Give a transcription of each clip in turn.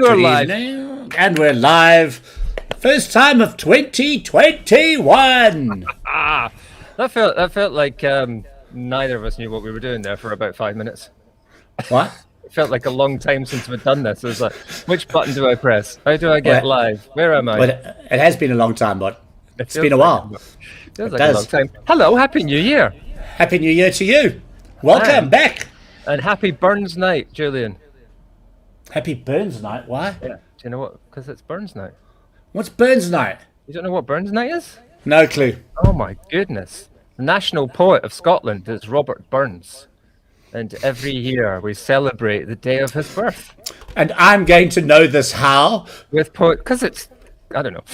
And we're live. Evening. And we're live. First time of 2021. That felt like neither of us knew what we were doing there for about 5 minutes. What? It felt like a long time since we'd done this. It was like, which button do I press? How do I get live? Where am I? Well, it has been a long time, but it's been a while. It feels like a long time. Hello, Happy New Year. Happy New Year to you. Welcome back. And Happy Burns Night, Julian. Happy Burns Night. Why? Yeah. Do you know what? Because it's Burns Night. What's Burns Night? You don't know what Burns Night is? No clue. Oh my goodness. The national poet of Scotland is Robert Burns. And every year we celebrate the day of his birth. And I'm going to know this how? With because it's, I don't know.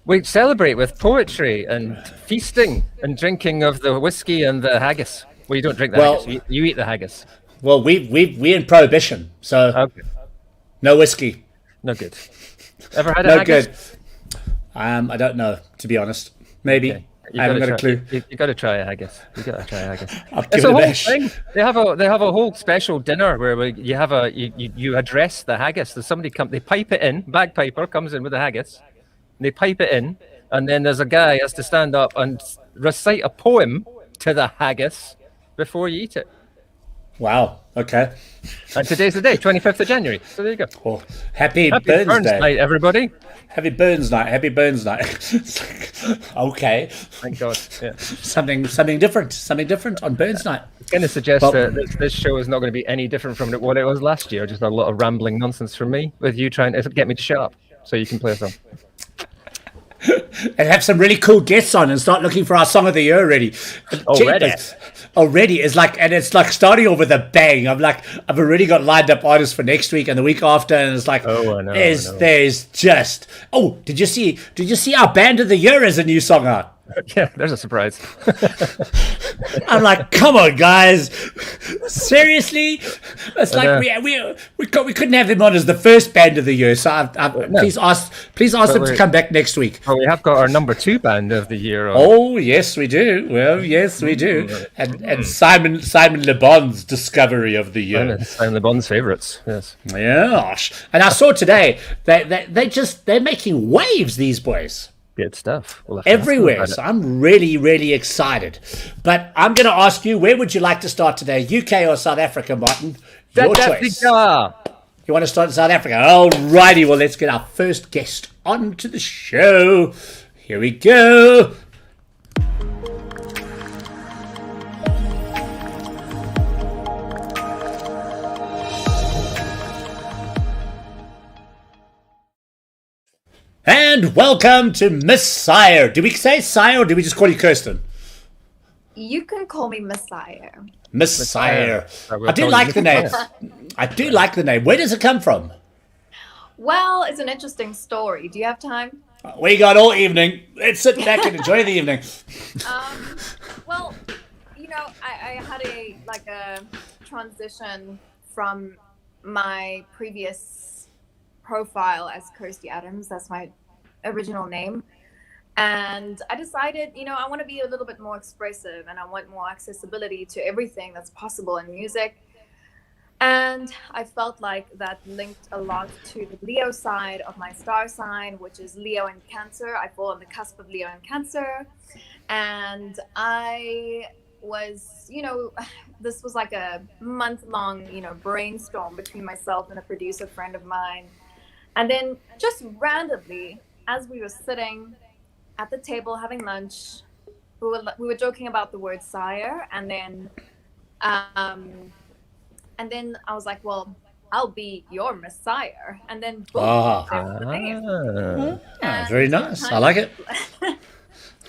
We celebrate with poetry and feasting and drinking of the whiskey and the haggis. Well, you don't drink the haggis. You eat the haggis. Well, we're in prohibition, so okay. No whiskey. No good. Ever had a haggis? No good. I don't know, to be honest. Maybe. Okay. I haven't got a clue. You got to try a haggis. You got to try a haggis. It's a whole thing. They have a whole special dinner where you address the haggis. There's somebody they pipe it in. Bagpiper comes in with the haggis. They pipe it in, and then there's a guy has to stand up and recite a poem to the haggis before you eat it. Wow. Okay. And today's the day, 25th of January. So there you go. Well, happy Burns Day. Night, everybody. Happy Burns Night. Happy Burns Night. Okay. Thank God. Yeah. Something different on Burns Night. It's going to suggest that this show is not going to be any different from what it was last year. Just a lot of rambling nonsense from me, with you trying to get me to shut up so you can play a song. And have some really cool guests on and start looking for our song of the year already. Already is like, and it's like starting off with a bang. I've already got lined up artists for next week and the week after, and it's like, there's just. Oh, did you see our band of the year as a new song out? Yeah, there's a surprise. I'm like, come on, guys, seriously? It's like we couldn't have them on as the first band of the year. So please ask them to come back next week. Well, we have got our number 2 band of the year on. Oh yes, we do. Well, yes, we do. And Simon Le Bon's discovery of the year. Simon Le Bon's favourites. Yes. Yes. And I saw today they're making waves. These boys. Good stuff. Everywhere. So I'm really, really excited. But I'm going to ask you, where would you like to start today? UK or South Africa, Martin? Your choice. You want to start in South Africa? Alrighty. Well, let's get our first guest onto the show. Here we go. And welcome to Miss Sire. Do we say Sire or do we just call you Kirsten? You can call me Miss Sire. Miss Sire. I do like the name. I do like the name. Where does it come from? Well, it's an interesting story. Do you have time? We got all evening. Let's sit back and enjoy the evening. Well, I had a transition from my previous profile as Kirsty Adams. That's my original name. And I decided, I want to be a little bit more expressive and I want more accessibility to everything that's possible in music. And I felt like that linked a lot to the Leo side of my star sign, which is Leo and Cancer. I fall on the cusp of Leo and Cancer. And I was, this was like a month-long, brainstorm between myself and a producer friend of mine. And then just randomly, as we were sitting at the table having lunch, we were joking about the word sire, and then I was like, well, I'll be your Messiah, and then boom, there's the name. Very nice. I like it.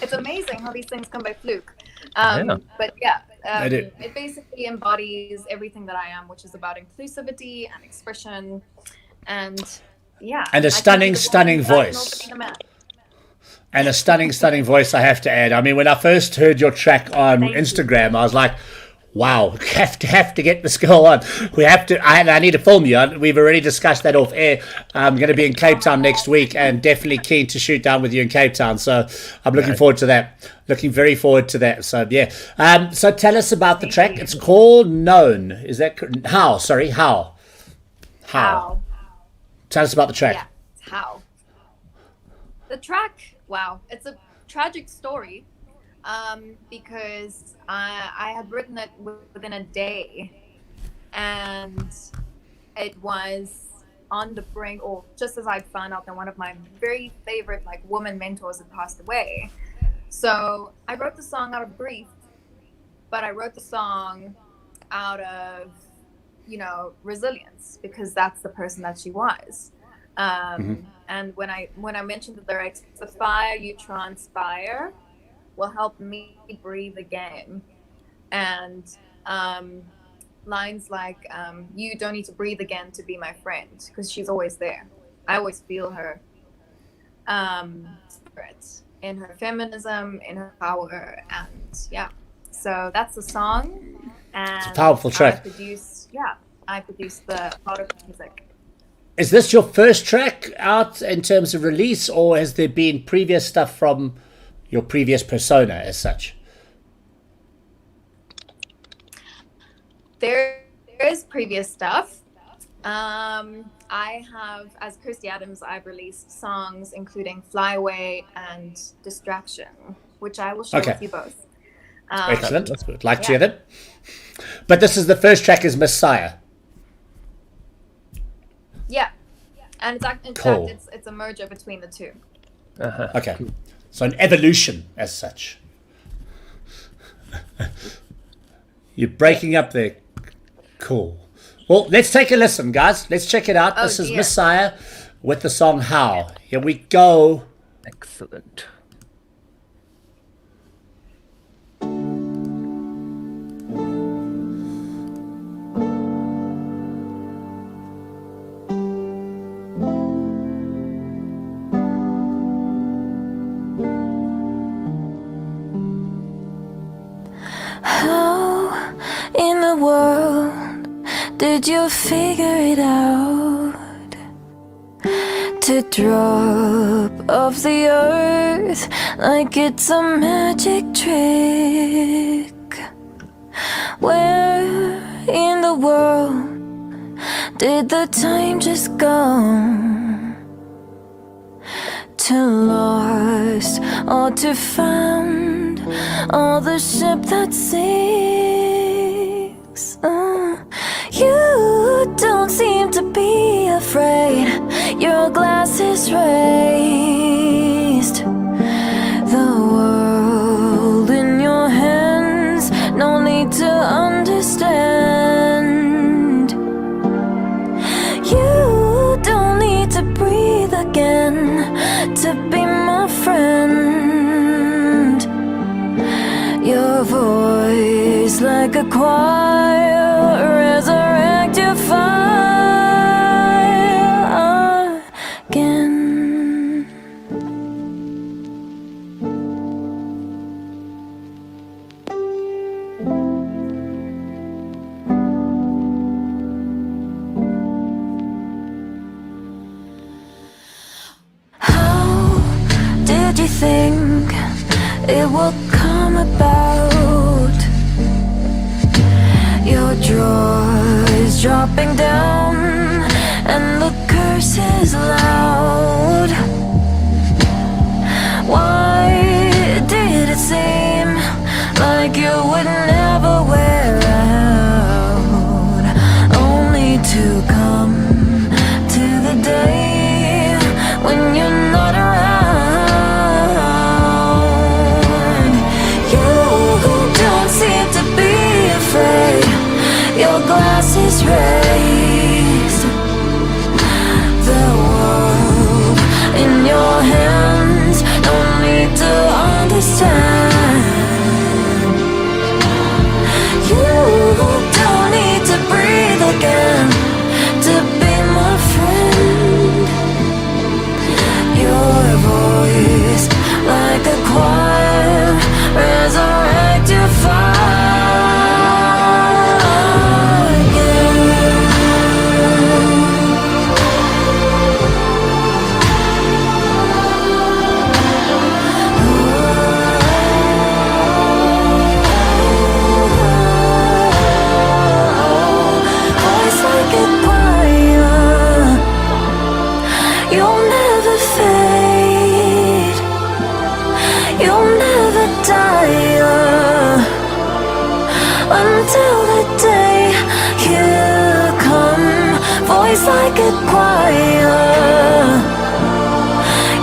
It's amazing how these things come by fluke. But it basically embodies everything that I am, which is about inclusivity and expression, and a stunning voice. And a stunning voice, I have to add. I mean, when I first heard your track on Instagram, I was like, wow, have to get this girl on. We have to. I need to film you. We've already discussed that off air. I'm going to be in Cape Town next week and definitely keen to shoot down with you in Cape Town. So I'm looking forward to that. Looking very forward to that. So yeah. So tell us about the track. It's called Known. Is that how? Sorry, how? Tell us about the track. Yeah, it's How. The track, wow, it's a tragic story because I had written it within a day, and it was on the brink, or just as I'd found out that one of my very favorite woman mentors had passed away. So I wrote the song out of grief, but I wrote the song out of resilience, because that's the person that she was. And when I mentioned the lyrics, the fire you transpire will help me breathe again, and lines like you don't need to breathe again to be my friend, because she's always there. I always feel her spirit in her feminism, in her power, and yeah. So that's the song, and it's a powerful track. I produced the part of the music. Is this your first track out in terms of release, or has there been previous stuff from your previous persona as such? There is previous stuff. I have, as Kirsty Adams, I've released songs including Fly Away and Distraction, which I will share with you both. Excellent. That's good. Like to hear that. But this is the first track is Miss Sire. Yeah. And in Cool. fact, it's a merger between the two. Okay. So an evolution as such. You're breaking up there. Cool. Well, let's take a listen, guys. Let's check it out. This is Miss Sire with the song How. Here we go. Excellent. How in the world did you figure it out? To drop off the earth like it's a magic trick. Where in the world did the time just go? To lost or to found, or the ship that sinks. You don't seem to be afraid. Your glass is raised. The world in your hands, no need to understand. You don't need to breathe again to be my friend. Your voice like a choir, resurrect your fire again. How did you think it will come about? Your drawer is dropping down and the curse is loud. Why did it seem like you would never wear out, only to come to the day when you're not around? You don't seem to be afraid. Your glass is raised. The world in your hands, no need to understand. You don't need to breathe again to be my friend. Your voice like a choir, resurrect your fire. until the day you come. Voice like a choir,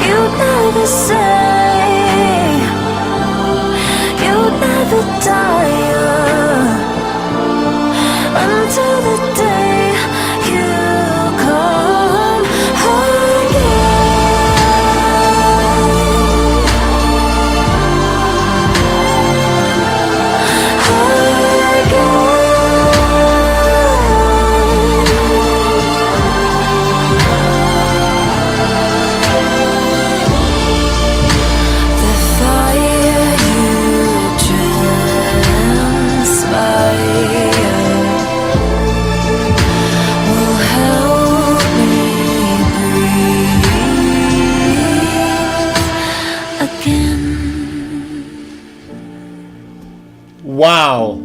you'd never say, you'd never tire, until the day you come Wow.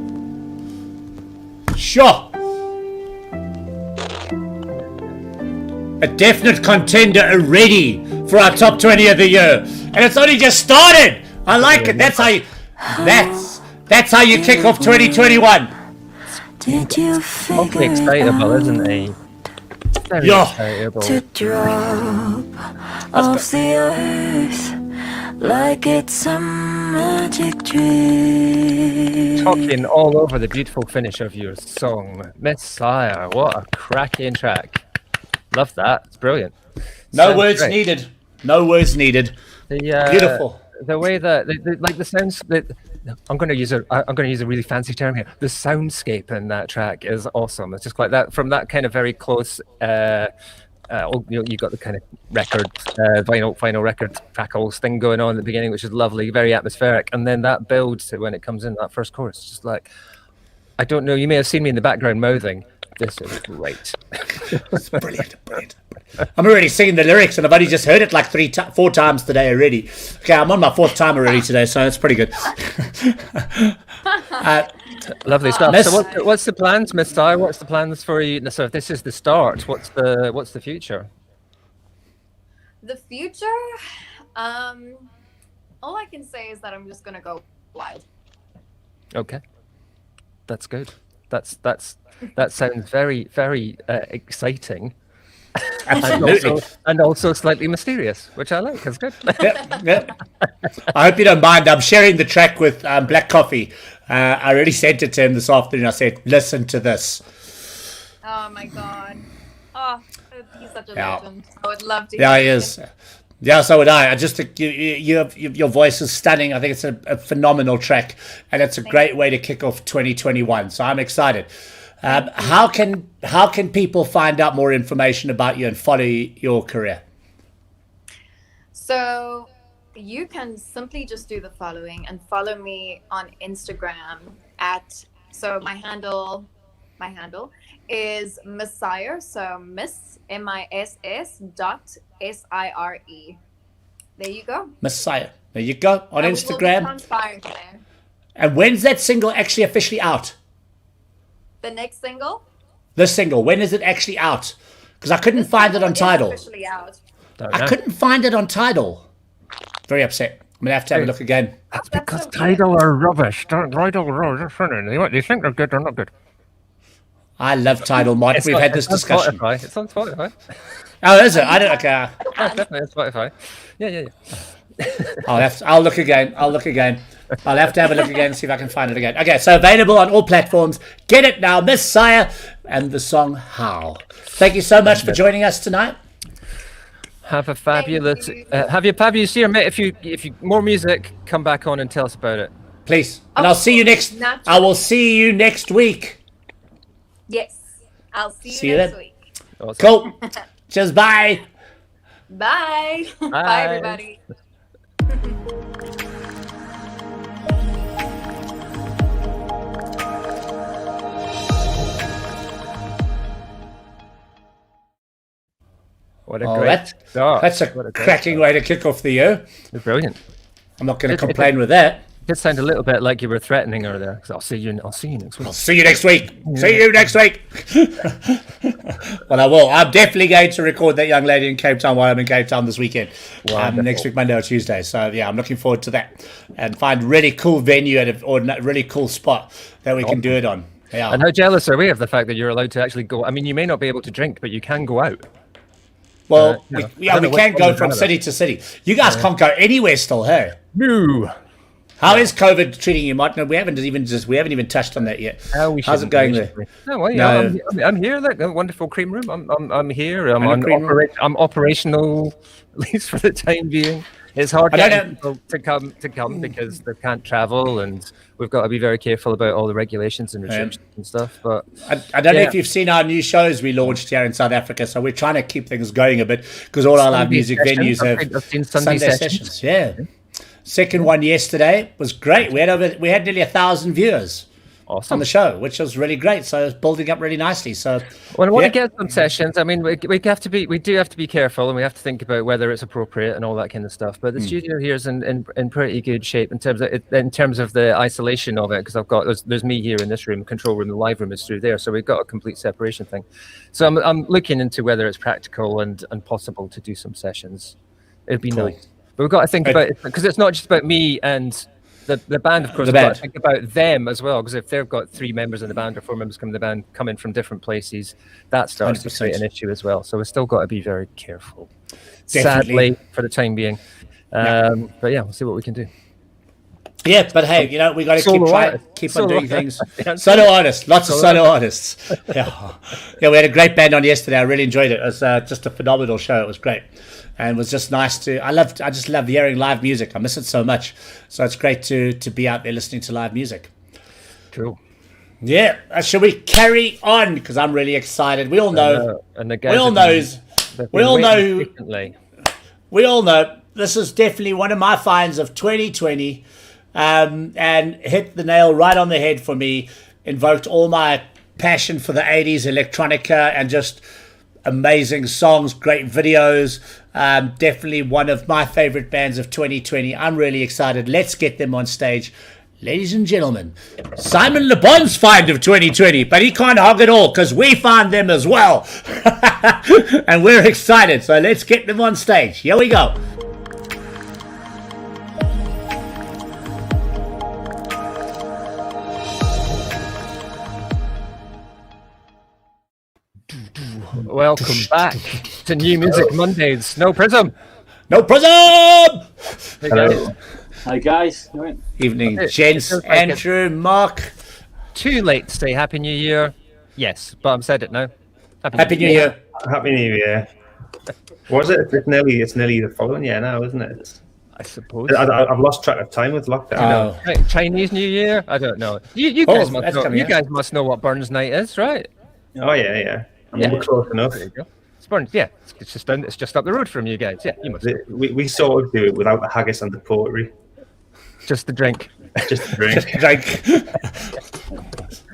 Sure. A definite contender already for our top 20 of the year. And it's only just started. I like it. That's how you kick off 2021. Did you Awfully excitable, isn't he? Very excitable. to drop off the earth like it's a magic dream? Talking all over the beautiful finish of your song, Miss Sire. What a cracking track. Love that. It's brilliant. No Sounds words great. needed. No words needed. Beautiful. The way that like the sounds that I'm going to use a really fancy term here. The soundscape in that track is awesome. It's just like that from that kind of very close. You got the kind of record, vinyl record crackles thing going on at the beginning, which is lovely, very atmospheric, and then that builds to when it comes in that first chorus. Just like, I don't know, you may have seen me in the background mouthing. This is great. It's brilliant. I'm already singing the lyrics, and I've only just heard it like 4 times today already. Okay, I'm on my 4th time already today, so it's pretty good. Lovely stuff. Miss- So what's the plans, Miss Sire? What's the plans for you? So if this is the start, what's the future? The future, all I can say is that I'm just gonna go wild. Okay, that's good. That sounds very, very exciting. Absolutely. And also slightly mysterious, which I like. It's good. Yeah. I hope you don't mind. I'm sharing the track with Black Coffee. I already sent it to him this afternoon. I said, listen to this. Oh my god. Oh, he's such a Yeah. legend. I would love to Yeah, hear he it. is. Yeah, so would I. I just think your voice is stunning. I think it's a phenomenal track, and it's a great way to kick off 2021. So I'm excited. How can people find out more information about you and follow your career? So you can simply just do the following and follow me on Instagram so my handle is Miss Sire, so Miss MISS dot SIRE. There you go. Messiah. There you go on And we will be Instagram. transparent there. And when's that single actually officially out? The next single. This single, when is it actually out? Because I couldn't find it on It's Tidal. officially out. Don't know. I couldn't find it on Tidal. Very upset. I'm gonna have to have a look again. That's That's because okay. Tidal are rubbish. Tidal are rubbish. They think they're good, they're not good. I love Tidal, Mod. We've had this It's on discussion. Spotify. It's on Spotify. Oh, is it? I don't. Okay. Yeah, definitely on Spotify. Yeah. I'll look again. I'll have to have a look again and see if I can find it again. Okay, so available on all platforms. Get it now, Miss Sire, and the song How. Thank you so much for joining us tonight. Have a fabulous. you. Have you fabulous year, mate. If you more music, come back on and tell us about it. Please. And I'll see you next. Naturally. I will see you next week. Yes. I'll see See you you next then. week. Awesome. Cool. Cheers. Bye. Bye. Bye, Bye. everybody. What a Oh, great start. that's a What great cracking way to kick off the year. start. Brilliant. I'm not going to It- complain with that. It did sound a little bit like you were threatening her there. 'Cause I'll see you next week. I'll see you next week. See you next week. Well, I will. I'm definitely going to record that young lady in Cape Town while I'm in Cape Town this weekend. Next week, Monday or Tuesday. So, yeah, I'm looking forward to that. And find really cool venue or a really cool spot that we can do it on. Yeah. And how jealous are we of the fact that you're allowed to actually go? I mean, you may not be able to drink, but you can go out. Well, we can go from city to city. You guys can't go anywhere still, hey? No. How is COVID treating you, Martin? We haven't even touched on that yet. How's it going there? No, well, yeah, I'm here. Look, a wonderful cream room. I'm here. I'm operational, at least for the time being. It's hard getting people to come because they can't travel, and we've got to be very careful about all the regulations and restrictions and stuff. But I don't know if you've seen our new shows we launched here in South Africa, so we're trying to keep things going a bit because all our live music venues have seen Sunday sessions. Yeah. Second one yesterday was great. We had nearly 1,000 viewers on the show, which was really great. So it's building up really nicely. So when I want to get some sessions, I mean, we do have to be careful, and we have to think about whether it's appropriate and all that kind of stuff. But the studio here is in pretty good shape in terms of the isolation of it, because there's me here in this room, control room, the live room is through there, so we've got a complete separation thing. So I'm looking into whether it's practical and possible to do some sessions. It'd be nice. But we've got to think about it, because it's not just about me and the band, of course. We've got to think about them as well, because if they've got 3 members in the band or 4 members in the band coming from different places, that starts 100%. To create an issue as well. So we've still got to be very careful. Definitely. Sadly, for the time being. But yeah, we'll see what we can do. Yeah, but hey, we got to keep on doing things. Solo artists, lots of solo artists. Yeah, we had a great band on yesterday. I really enjoyed it. It was just a phenomenal show. It was great. And it was just nice I just love hearing live music. I miss it so much. So it's great to be out there listening to live music. Cool. Yeah. Shall we carry on? Because I'm really excited. We all know. And the guys we all know this is definitely one of my finds of 2020. And hit the nail right on the head for me. Invoked all my passion for the 80s electronica and just amazing songs, great videos. Definitely one of my favorite bands of 2020. I'm really excited. Let's get them on stage. Ladies and gentlemen, Simon Le Bon's find of 2020, but he can't hog it all because we find them as well. And we're excited. So let's get them on stage. Here we go. Welcome back to New Music Mondays. NoPrism. NoPrism. Hello. Hi guys. Evening, gents. Andrew, Mark. Too late to say Happy New Year. Yes, but I've said it now. Happy New Year. Happy New Year. Was it? It's nearly the following year now, isn't it? I suppose. I've lost track of time with lockdown. Chinese New Year? I don't know. You guys must know what Burns Night is, right? Oh yeah. We're close enough. There you go. It's Burns. Yeah, it's just up the road from you guys. Yeah, you must. We sort of do it without the haggis and the pottery. Just the drink. Just the drink.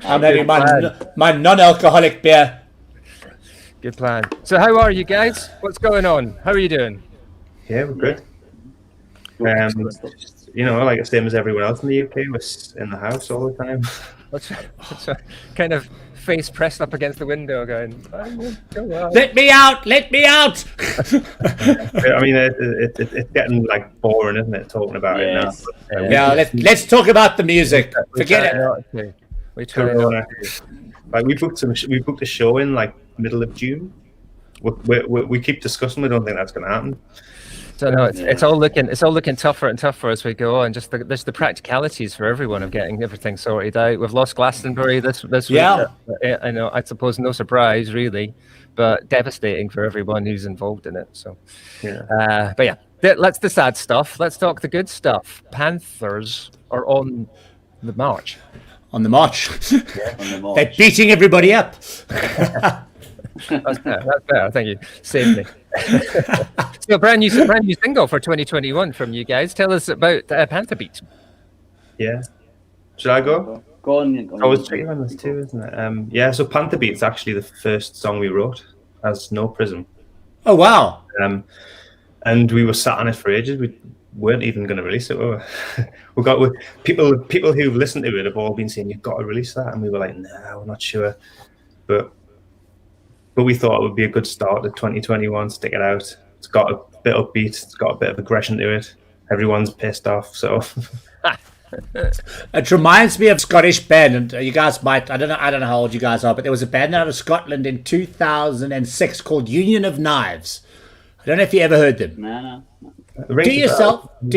I'm having my non-alcoholic beer. Good plan. So how are you guys? What's going on? How are you doing? Yeah, we're good. Like the same as everyone else in the UK, we're in the house all the time. What's kind of face pressed up against the window going, let me out. I mean, it's getting like boring, isn't it, talking about it now? Let's talk about the music. Forget it. We try not to. We booked a show in like middle of June. We keep discussing. We don't think that's going to happen. So no, it's all looking tougher and tougher as we go on. Just there's the practicalities for everyone of getting everything sorted out. We've lost Glastonbury this week. I know. I suppose no surprise really, but devastating for everyone who's involved in it. So, but yeah, that's the sad stuff. Let's talk the good stuff. Panthers are on the march. On the march. They're beating everybody up. That's better. Thank you. Saved me. So brand new single for 2021 from you guys. Tell us about Panther Beat. Yeah. Should I go? Go on. I was checking on this too, isn't it? So Panther Beat's actually the first song we wrote as NoPrism. Oh wow. And we were sat on it for ages. We weren't even going to release it. We got with people who've listened to it have all been saying you've got to release that, and we were like, no, we're not sure. But but we thought it would be a good start to 2021. Stick it out. It's got a bit upbeat. It's got a bit of aggression to it. Everyone's pissed off, so. It reminds me of Scottish band, and you guys might, I don't know how old you guys are, but there was a band out of Scotland in 2006 called Union of Knives. I don't know if you ever heard them. No. Do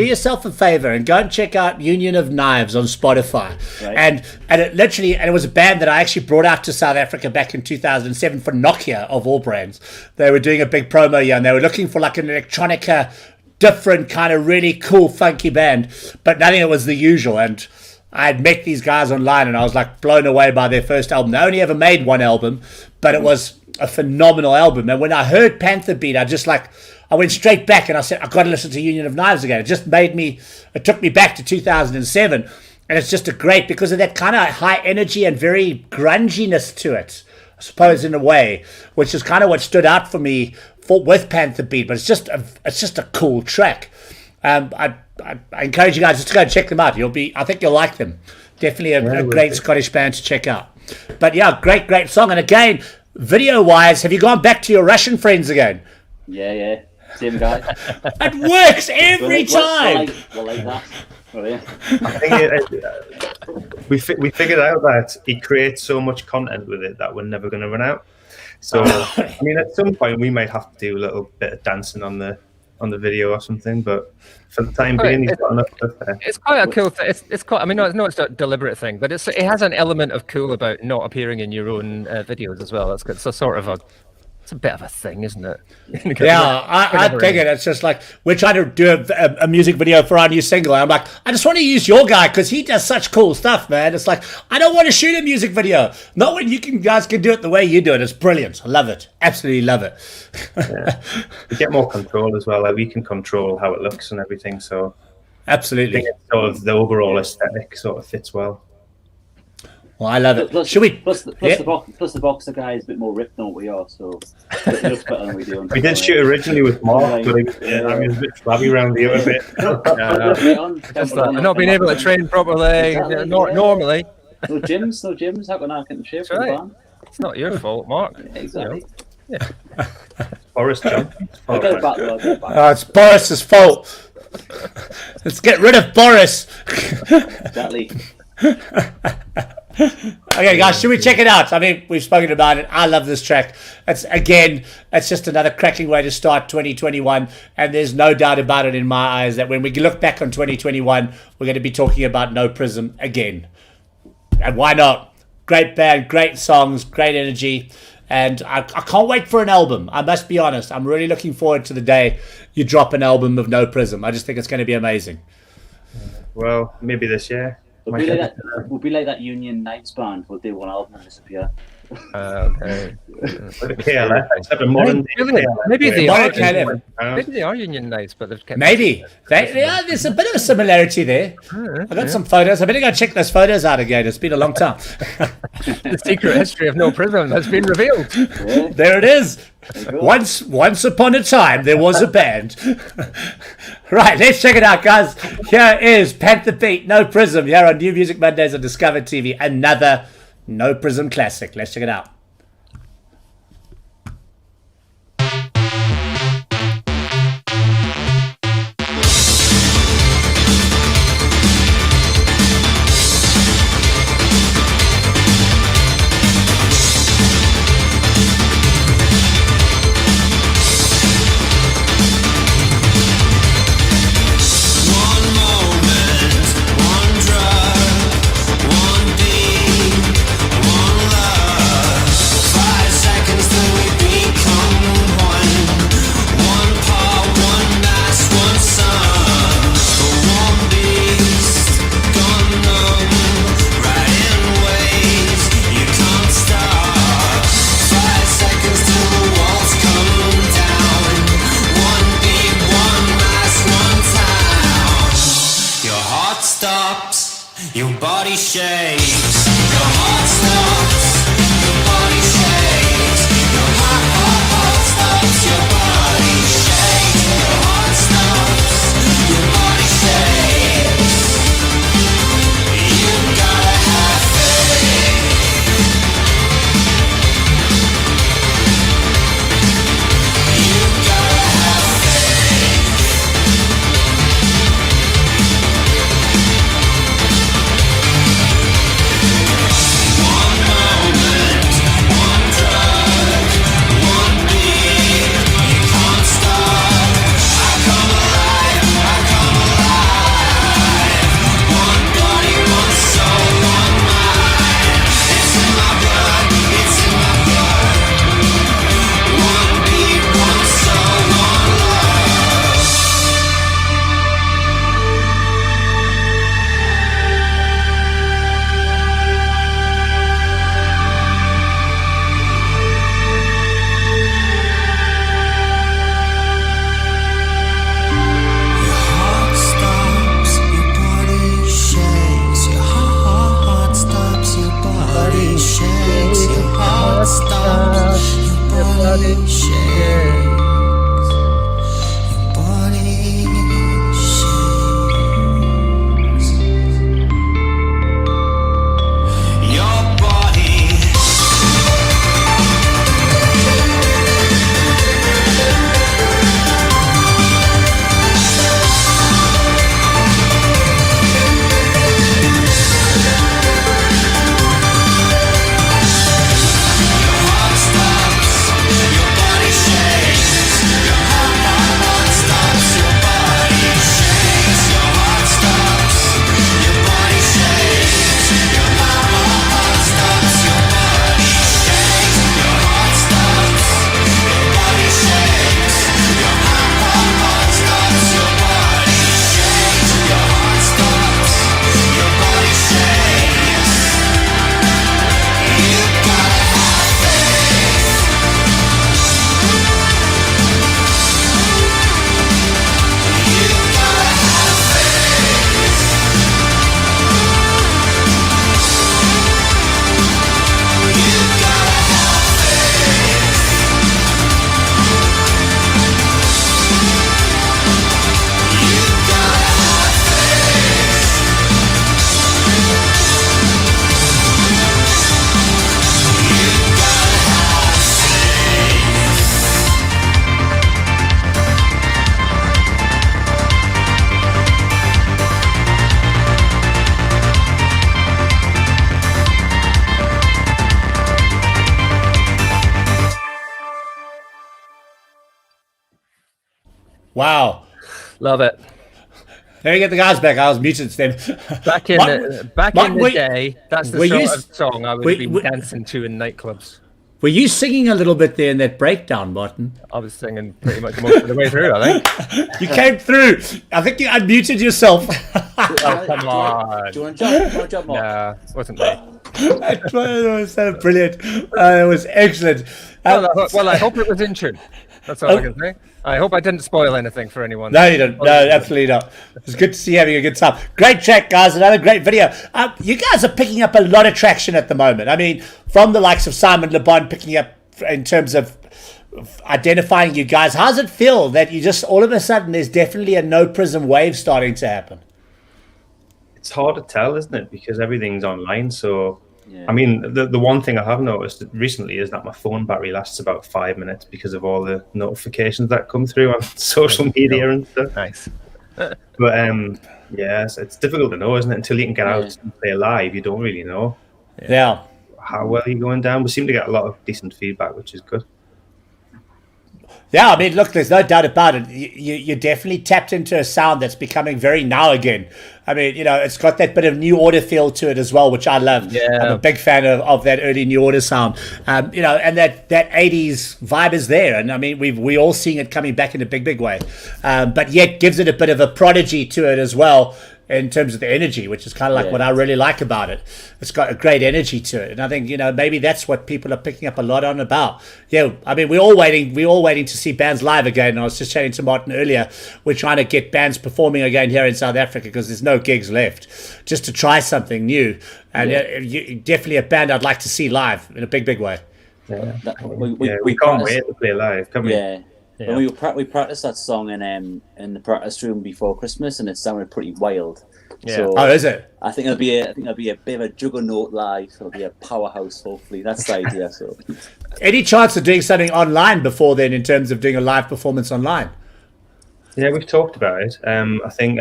yourself a favor and go and check out Union of Knives on Spotify. Right. And it was a band that I actually brought out to South Africa back in 2007 for Nokia, of all brands. They were doing a big promo here, and they were looking for like an electronica, different kind of really cool, funky band, but nothing that was the usual. And I had met these guys online, and I was like blown away by their first album. They only ever made one album, but it was a phenomenal album. And when I heard Panther Beat, I went straight back and I said, I've got to listen to Union of Knives again. It took me back to 2007. And it's just because of that kind of high energy and very grunginess to it, I suppose, in a way, which is kind of what stood out for me with Panther Beat. But it's just a cool track. I encourage you guys just to go and check them out. I think you'll like them. Definitely a great Scottish band to check out. But yeah, great song. And again, video-wise, have you gone back to your Russian friends again? Yeah. Same guy. It works every time. We're like that. I think we figured out that he creates so much content with it that we're never going to run out. So I mean, at some point we might have to do a little bit of dancing on the video or something. But for the time being, he's got enough stuff there. It's quite a cool thing. It's quite. I mean, no, it's not a deliberate thing, but it has an element of cool about not appearing in your own videos as well. It's a sort of it's a bit of a thing, isn't it? Yeah, I think it. It's just like we're trying to do a music video for our new single. And I'm like, I just want to use your guy because he does such cool stuff, man. It's like, I don't want to shoot a music video. Not when you guys can do it the way you do it. It's brilliant. I love it. Absolutely love it. Yeah. We get more control as well. Like we can control how it looks and everything. So absolutely, I think it's sort of the overall aesthetic sort of fits well. Well, I love it. Plus the boxer guy is a bit more ripped than what we are, so it looks better than we do. We did shoot originally with Marr, but I was a bit flabby around here a bit. Not being able to train properly, normally. No gyms. How can I get in shape for the band? It's not your fault, Mark. Exactly. Yeah. Boris John. It's Boris's fault. Let's get rid of Boris. Exactly. Okay, guys, should we check it out? I mean, we've spoken about it. I love this track. It's just another cracking way to start 2021, and there's no doubt about it in my eyes that when we look back on 2021, we're going to be talking about NoPrism again. And why not? Great band, great songs, great energy, and I can't wait for an album. I must be honest. I'm really looking forward to the day you drop an album of NoPrism. I just think it's going to be amazing. Well, maybe this year. We'll be like that Union Knights band. We'll do one album and disappear. Okay. Maybe they are Union Knights, but they've kept. Maybe there's a bit of a similarity there. I got some photos. I better go check those photos out again. It's been a long time. The secret history of NoPrism has been revealed. Yeah. There it is. Once upon a time, there was a band. Right, let's check it out, guys. Here is Panther Beat, NoPrism, here on New Music Mondays on Discover TV. Another NoPrism classic. Let's check it out. Your body shakes. Your heart stops. Your body shakes. Your heart stops. Your body shakes. Your heart stops. Your body shakes. You gotta have faith. Wow. Love it. Let me get the guys back. I was muted to them. Back in the day, that's the were sort you- of song I would be dancing to in nightclubs. Were you singing a little bit there in that breakdown, Martin? I was singing pretty much most of the way through, I think. You came through. I think you unmuted yourself. Oh, come on. Do you want to jump? Mark? Nah, wasn't me. It was so brilliant. It was excellent. Well, I hope it was in tune. That's all I can say. I hope I didn't spoil anything for anyone. No, you don't. No, absolutely not. It's good to see you having a good time. Great track, guys. Another great video. You guys are picking up a lot of traction at the moment. I mean, from the likes of Simon Le Bon picking up in terms of identifying you guys. How does it feel that you just all of a sudden there's definitely a NoPrism wave starting to happen? It's hard to tell, isn't it? Because everything's online. So, Yeah. I mean, the one thing I have noticed recently is that my phone battery lasts about 5 minutes because of all the notifications that come through on social media and stuff. Nice. But yeah, it's difficult to know, isn't it? Until you can get out and play live, you don't really know Yeah. how well you're going down. We seem to get a lot of decent feedback, which is good. Yeah, I mean, look, there's no doubt about it. You definitely tapped into a sound that's becoming very now again. I mean, you know, it's got that bit of New Order feel to it as well, which I love. Yeah. I'm a big fan of that early New Order sound. You know, and that 80s vibe is there. And I mean, we all seeing it coming back in a big way. But yet gives it a bit of a prodigy to it as well, in terms of the energy, which is kind of like what I really like about it. It's got a great energy to it. And I think, you know, maybe that's what people are picking up a lot on about. Yeah, I mean, we're all waiting to see bands live again. And I was just chatting to Martin earlier. We're trying to get bands performing again here in South Africa because there's no gigs left, just to try something new. And definitely a band I'd like to see live in a big way. Yeah, We we can't wait to play live, can we? Yeah. When we practiced that song in the practice room before Christmas, and it sounded pretty wild. Yeah. So Oh, is it? I think it'll be a bit of a juggernaut live. It'll be a powerhouse, hopefully. That's the idea. So Any chance of doing something online before then, in terms of doing a live performance online? Yeah, we've talked about it. I think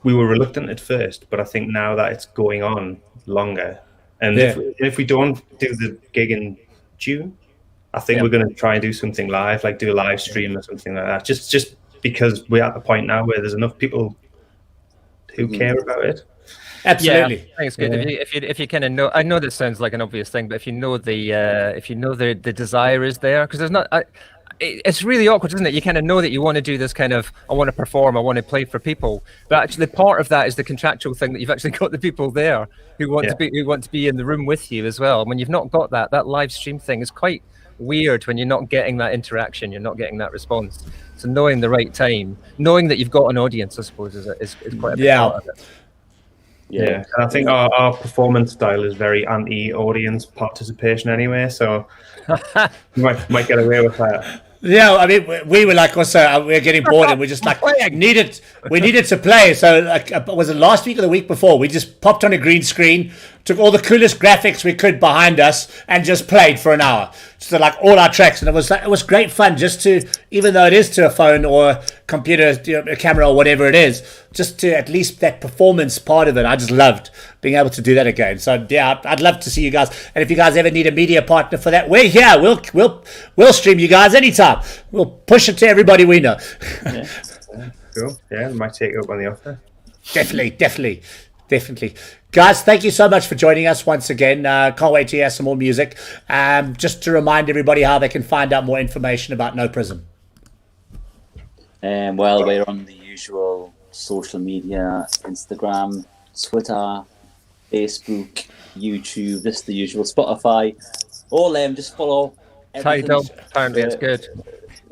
we were reluctant at first, but I think now that it's going on longer, and if we don't do the gig in June, I think we're going to try and do something live, like do a live stream or something like that. Just because we're at the point now where there's enough people who care about it. Absolutely. Yeah, I think it's good if you kind of know. I know this sounds like an obvious thing, but if you know the desire is there, because there's not. It's really awkward, isn't it? You kind of know that you want to do this kind of, I want to perform, I want to play for people, but actually part of that is the contractual thing that you've actually got the people there who want to be in the room with you as well. When you've not got that live stream thing is quite weird when you're not getting that interaction, you're not getting that response. So knowing the right time, knowing that you've got an audience, I suppose, is quite a big part of it. Yeah, and I think our performance style is very anti-audience participation anyway, so we might get away with that. Yeah, I mean, we were like, also, we're getting bored, and we're just like, we needed to play. So, like, was it last week or the week before? We just popped on a green screen, took all the coolest graphics we could behind us, and just played for an hour. So, like, all our tracks, and it was great fun. Just to, even though it is to a phone or a computer, a camera or whatever it is, just to at least that performance part of it. I just loved being able to do that again. So yeah, I'd love to see you guys. And if you guys ever need a media partner for that, we're here. We'll stream you guys anytime. We'll push it to everybody we know. yeah. Cool. Yeah, we might take it up on the offer. Definitely. Guys, thank you so much for joining us once again. Can't wait to hear some more music. Just to remind everybody how they can find out more information about NoPrism. Well, we're on the usual social media: Instagram, Twitter, Facebook, YouTube. Just the usual. Spotify. All them. Just follow. Title. Apparently, it's good.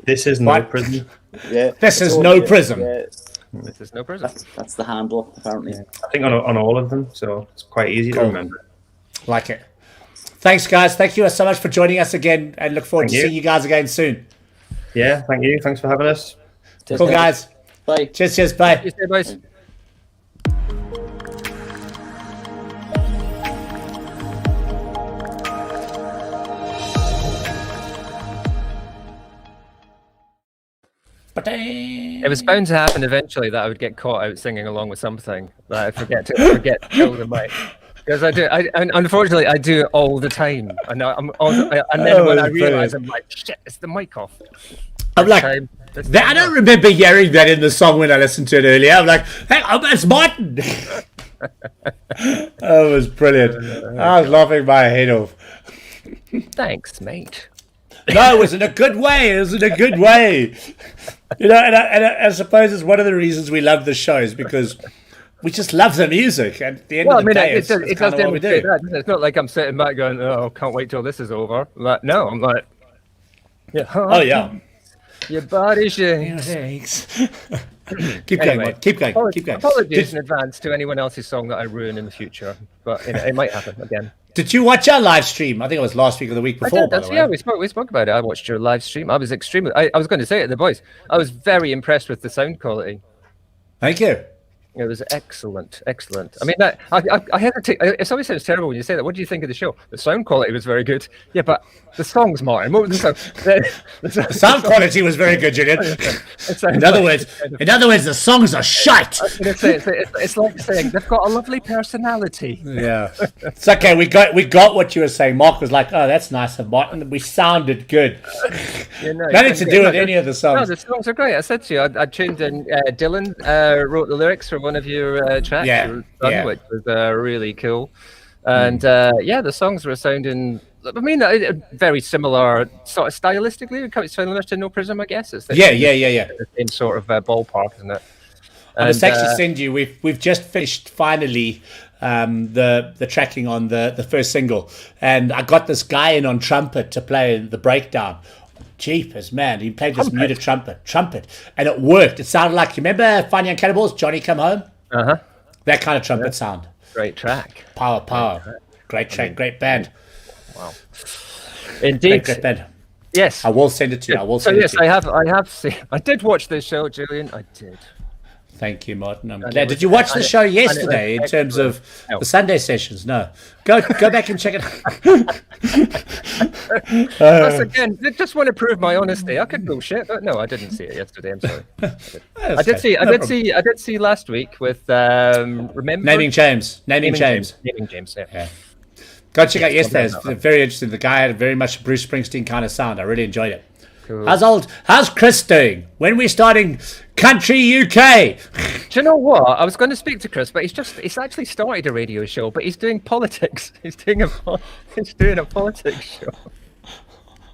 This is NoPrism. Yeah. This is NoPrism. Yeah. This is NoPrism. That's the handle, apparently. I think on all of them, so it's quite easy to remember. Like it. Thanks, guys. Thank you so much for joining us again, and look forward to seeing you guys again soon. Yeah, thank you. Thanks for having us. Cool, guys. Bye. Cheers. Bye. You say, boys. It was bound to happen eventually that I would get caught out singing along with something that I forget to kill the mic. Because unfortunately, I do it all the time. And then when I realise, I'm like, shit, it's the mic off. I'm like, I don't remember hearing that in the song when I listened to it earlier. I'm like, hey, it's Martin. Oh, it was brilliant. I was laughing my head off. Thanks, mate. No, it was in a good way. It was in a good way. You know, and I suppose it's one of the reasons we love the show is because we just love the music. And at the end of the day, it's it kind does of what we do. demonstrate that, doesn't it? It's not like I'm sitting back going, "Oh, can't wait till this is over." Like, no, I'm like, yeah. Oh, yeah. Your body shakes. Thanks. Keep going, Mike. Keep going. Keep going. Apologies in advance to anyone else's song that I ruin in the future, but you know, it might happen again. Did you watch our live stream? I think it was last week or the week before. I did, by the way. yeah, we spoke about it. I watched your live stream. I was extremely. I was going to say it to the boys. I was very impressed with the sound quality. Thank you. It was excellent, excellent. I mean, that I hesitate. It always sounds terrible when you say that. What do you think of the show? The sound quality was very good. Yeah, but the songs, Martin. What was the sound? The sound quality was very good, Julian. In other words, the songs are shite. I was going to say it's like saying they've got a lovely personality. Yeah, it's okay. We got what you were saying. Mark was like, "Oh, that's nice of Martin. We sounded good." You know, Nothing to do with any of the songs. No, the songs are great. I said to you, I tuned in. Dylan wrote the lyrics for one of your tracks, which was really cool. And the songs were sounding. I mean, very similar, sort of stylistically, quite similar to NoPrism, I guess. It's the same sort of ballpark, isn't it? I must actually send you. We've just finished finally the tracking on the first single, and I got this guy in on trumpet to play the breakdown. Jeepers, man! He played this muted trumpet, and it worked. It sounded like, you remember Funny and Cannibals, Johnny Come Home? That kind of trumpet sound. Great track. Power. Great track, great band. Wow. Indeed. Great band. Yes. I will send it to you. I have seen. I did watch this show, Julian. I did. Thank you, Martin. I'm glad. Did you watch the show yesterday in terms of the Sunday sessions? No. Go back and check it out. Once again, I just want to prove my honesty. I could bullshit, but no, I didn't see it yesterday. I'm sorry. I did see last week with remember Naming James. Naming James. Yeah. Go check out yesterday. It's very interesting. The guy had very much a Bruce Springsteen kind of sound. I really enjoyed it. Cool. How's Chris doing? When we're starting Country UK? Do you know what? I was going to speak to Chris, but he's actually started a radio show, but he's doing politics. He's doing a politics show.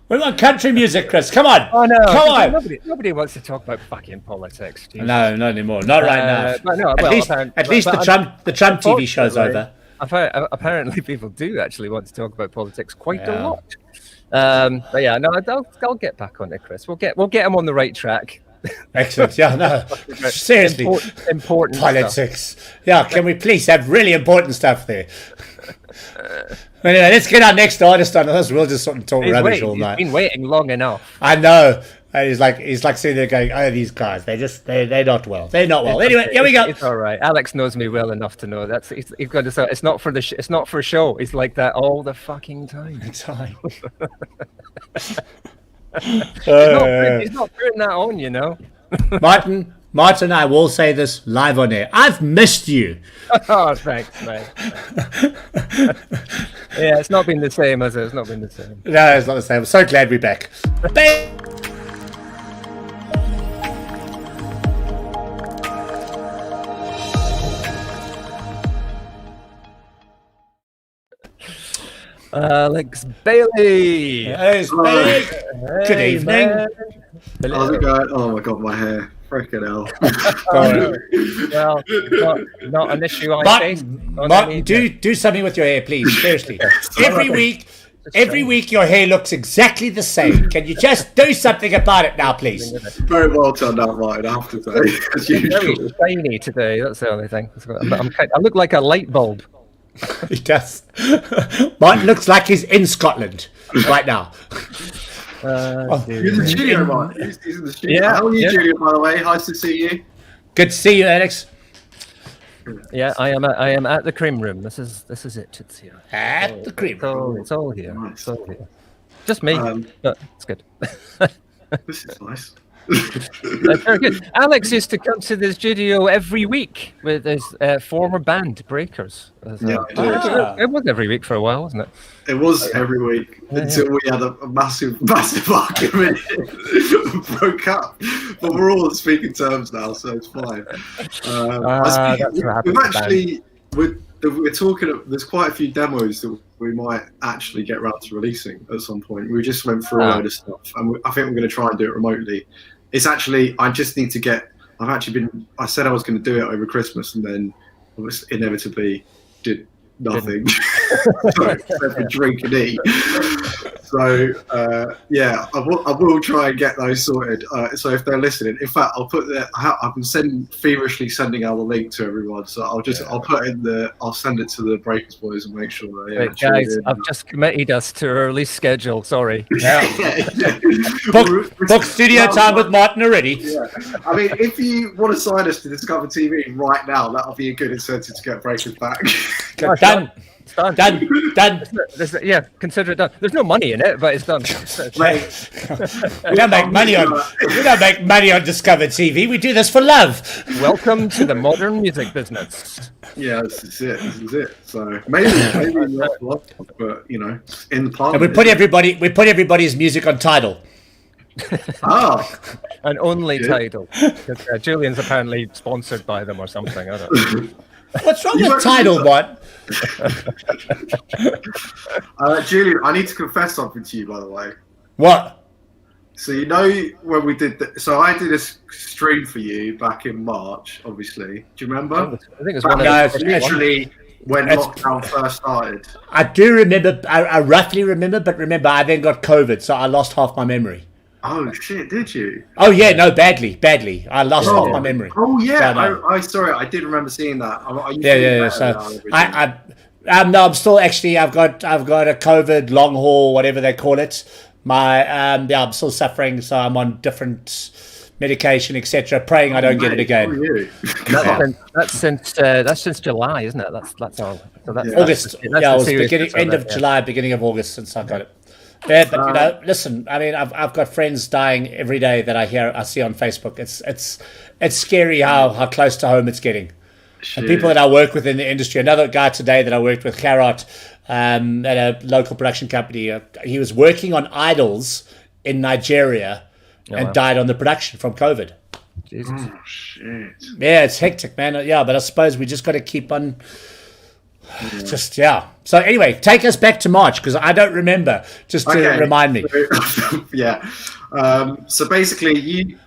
We want country music, Chris. Come on. Oh no! Come on. Nobody wants to talk about fucking politics. Jesus. No, not anymore. Not right now. But no, at least the Trump TV show's over. Apparently, people do actually want to talk about politics quite a lot. But yeah, no, I'll get back on it, Chris. We'll get him on the right track. Excellent. Yeah, no, seriously, important politics. Stuff. Yeah, can we please have really important stuff there? Anyway, let's get our next artist on this. We'll just sort of talk rubbish all night. He's been waiting long enough. I know. And he's like sitting there going, "Oh, these guys, they're not well. They're not well." Anyway, here we go. It's all right. Alex knows me well enough to know that's he's got to say it's not for it's not for show. He's like that all the fucking time. He's not putting that on, you know. Martin, I will say this live on air. I've missed you. Oh, thanks, mate. Yeah, it's not been the same, has it? It's not been the same. No, it's not the same. I'm so glad we're back. Alex Bailey. Hey, Bailey. Good evening. How's it going? Oh my god, my hair. Freaking hell. Well, not an issue I face. Martin, do something with your hair, please. Seriously. Every week your hair looks exactly the same. Can you just do something about it now, please? Very well turned out, Martin, I have to say. As very usual. shiny today. That's the only thing. I look like a light bulb. He does. Martin looks like he's in Scotland right now. He's in the studio, Martin. He's in the studio. Yeah, How are you, Julian, by the way? Nice to see you. Good to see you, Alex. Yeah, I am at the cream room. This is it. It's here. At the cream room. It's all here. Nice. It's all here. Just me, but it's good. This is nice. Very good. Alex used to come to the studio every week with his former band, Breakers. It was every week for a while, wasn't it? It was every week until we had a massive argument and broke up. But we're all on speaking terms now, so it's fine. We're talking. There's quite a few demos that we might actually get around to releasing at some point. We just went through a load of stuff, and I think we're going to try and do it remotely. It's actually, I just need to get. I said I was going to do it over Christmas, and then inevitably did nothing. Except for drink and eat. So I will try and get those sorted. So if they're listening, in fact, I'll put I've been feverishly sending out the link to everyone. So I'll send it to the Breakers boys and make sure that. Wait, guys, I've just committed us to a release schedule. Sorry. Book studio time with Martin already. Yeah. I mean, if you want to sign us to Discover TV right now, that'll be a good incentive to get Breakers back. Done. Done. Yeah, consider it done. There's no money in it, but it's done. We don't make money on Discover TV. We do this for love. Welcome to the modern music business. Yeah, this is it. So maybe not a lot, but in the plan. And we put everybody's music on Tidal. And only Tidal. Julian's apparently sponsored by them or something. I don't know. What's wrong with Tidal, what? Julian, I need to confess something to you, by the way. What? So when we did so I did a stream for you back in March, obviously. Do you remember? I think it's literally when lockdown first started. I do remember. I roughly remember, but remember, I then got COVID, so I lost half my memory. Oh shit! Did you? Oh yeah, no, badly. I lost half my memory. Oh yeah, I sorry, I did remember seeing that. I'm still actually. I've got a COVID long haul, whatever they call it. I'm still suffering, so I'm on different medication, etc. Praying I don't get it again. That's since July, isn't it? That's all. So that's August. It was end of July, beginning of August since I got it. Yeah, but listen. I mean, I've got friends dying every day that I see on Facebook. It's scary how close to home it's getting. And people that I work with in the industry. Another guy today that I worked with, Carrot, at a local production company. He was working on Idols in Nigeria and died on the production from COVID. Jesus. Oh shit. Yeah, it's hectic, man. Yeah, but I suppose we just got to keep on. So anyway, take us back to March because I don't remember. Just to remind me. So basically, you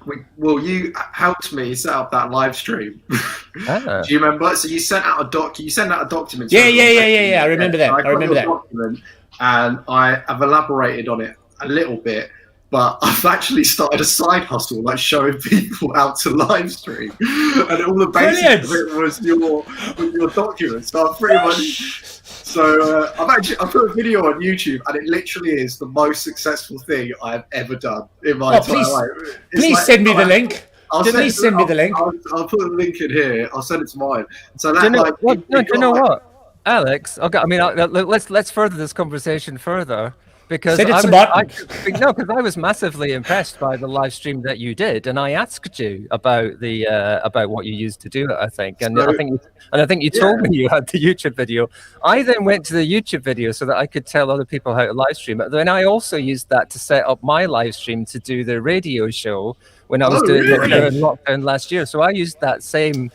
helped me set up that live stream. Do you remember? So you sent out a document. Yeah. I remember that. I remember that document, and I have elaborated on it a little bit. But I've actually started a side hustle, like showing people how to live stream, and all the basics of it was your documents. So I'm pretty much. So I put a video on YouTube, and it literally is the most successful thing I have ever done in my entire life. Please send me the link. Please send me the link. I'll put the link in here. I'll send it to mine. So that, do you know what, Alex? Okay, I mean, let's further this conversation further. Because I was massively impressed by the live stream that you did, and I asked you about about what you used to do it. I think you told me you had the YouTube video. I then went to the YouTube video so that I could tell other people how to live stream it. Then I also used that to set up my live stream to do the radio show when I was doing it during lockdown last year. So I used that same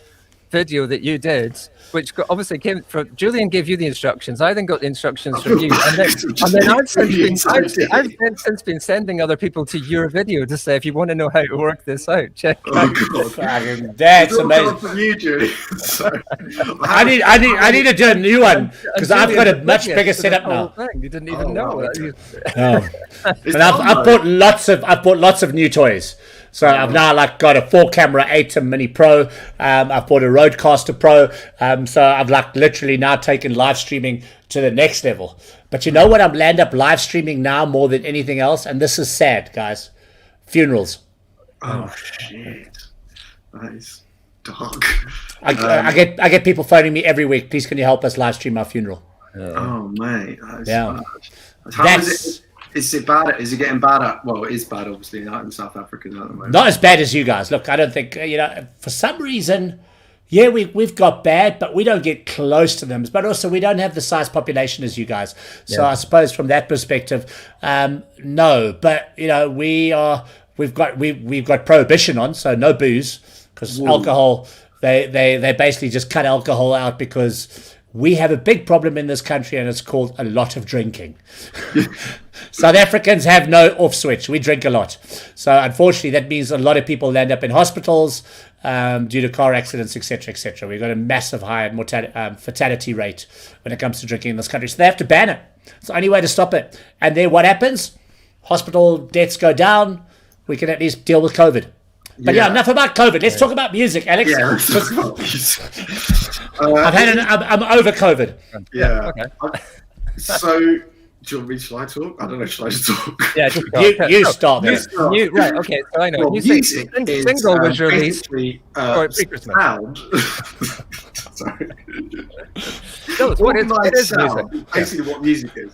video that you did, which obviously came from Julian. Gave you the instructions. I then got the instructions from you, and then I've since been sending other people to your video to say, if you want to know how to work this out, check. That's amazing. From you, Julian. I need to do a new one because I've got a much bigger setup now. You didn't even know that. And I've bought lots of new toys. So I've now got a 4-camera ATEM Mini Pro. I've bought a Rodecaster Pro. So I've literally now taken live streaming to the next level. But you know what? I'm land up live streaming now more than anything else, and this is sad, guys. Funerals. Oh shit, that is dark. I get people phoning me every week. Please, can you help us live stream our funeral? Oh mate, yeah. Is it bad? Is it getting bad at? Well, it is bad, obviously, out in South Africa at the moment. Not as bad as you guys. Look, I don't think for some reason. Yeah, we've got bad, but we don't get close to them. But also, we don't have the size population as you guys. So I suppose from that perspective, no. But we've got prohibition on, so no booze, because alcohol. They basically just cut alcohol out because we have a big problem in this country, and it's called a lot of drinking. South Africans have no off switch. We drink a lot. So unfortunately, that means a lot of people end up in hospitals due to car accidents, etc., etc. We've got a massive high fatality rate when it comes to drinking in this country. So they have to ban it. It's the only way to stop it. And then what happens? Hospital deaths go down. We can at least deal with COVID. But enough about COVID. Let's talk about music, Alex. Yeah, let's talk about music. I'm over COVID. Yeah. Okay. So, do you want me? Shall I talk? I don't know. Shall I just talk? Yeah, just you start. Right. Okay. So I know. Well, music is single was released pre-Christmas. Sound. Sorry. No, it's what it is sound. music. Basically, what music is.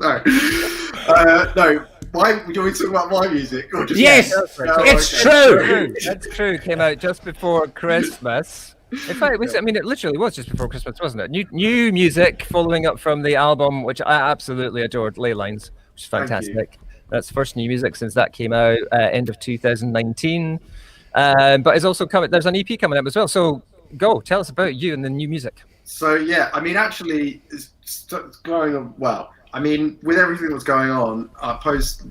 Sorry. No. Do you want me to talk about my music? Or just yes, it's true. That's true. Came out just before Christmas. In fact, it literally was just before Christmas, wasn't it? New music following up from the album, which I absolutely adored, Ley Lines, which is fantastic. That's first new music since that came out end of 2019. But it's also coming. There's an EP coming up as well. So tell us about you and the new music. So actually, it's going on well. With everything that's going on, I post,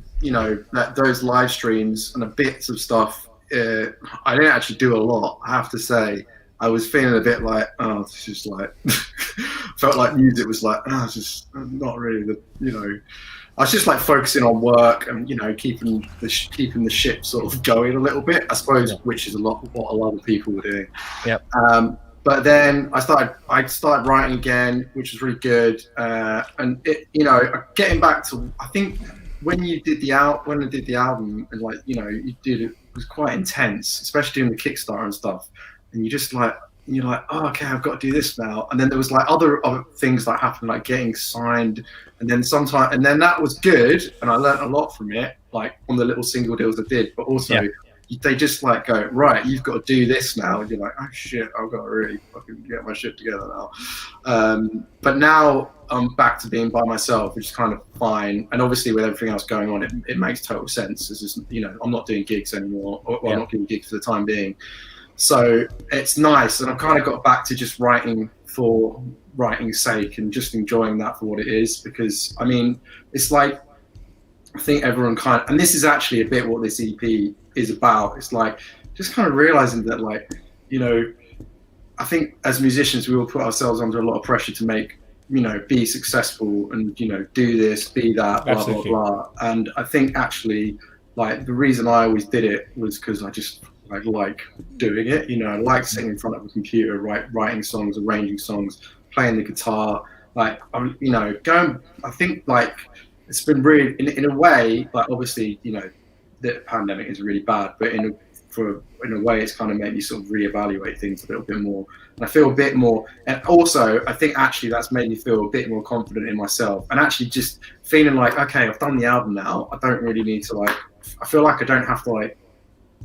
those live streams and the bits of stuff. I didn't actually do a lot, I have to say. I was feeling a bit like, it's just like, felt like music was like, it's just not really I was just like focusing on work and, keeping the ship sort of going a little bit, I suppose, which is what a lot of people were doing. Yep. But then I started writing again, which was really good. And it, getting back to, I think when I did the album, and it was quite intense, especially doing the Kickstarter and stuff. And you're like, oh, okay, I've got to do this now. And then there was like other things that happened, like getting signed. And then that was good. And I learned a lot from it, like on the little single deals I did, but also they just like go, right, you've got to do this now. And you're like, oh shit, I've got to really fucking get my shit together now. But now I'm back to being by myself, which is kind of fine. And obviously with everything else going on, it makes total sense. It's just, I'm not doing gigs anymore. I'm not doing gigs for the time being. So it's nice. And I've kind of got back to just writing for writing's sake and just enjoying that for what it is. Because, it's like, I think everyone and this is actually a bit what this EP is about. It's like just kind of realizing that, like, I think as musicians we all put ourselves under a lot of pressure to make, be successful and do this, be that, blah blah blah. And I think actually, like, the reason I always did it was because I just like doing it. I like sitting in front of a computer, writing songs, arranging songs, playing the guitar. Like, going. I think like it's been really in a way, like, obviously the pandemic is really bad, but in a way it's kind of made me sort of reevaluate things a little bit more, and I feel a bit more. And also I think actually that's made me feel a bit more confident in myself, and actually just feeling like, okay, I've done the album now, I don't really need to I feel like I don't have to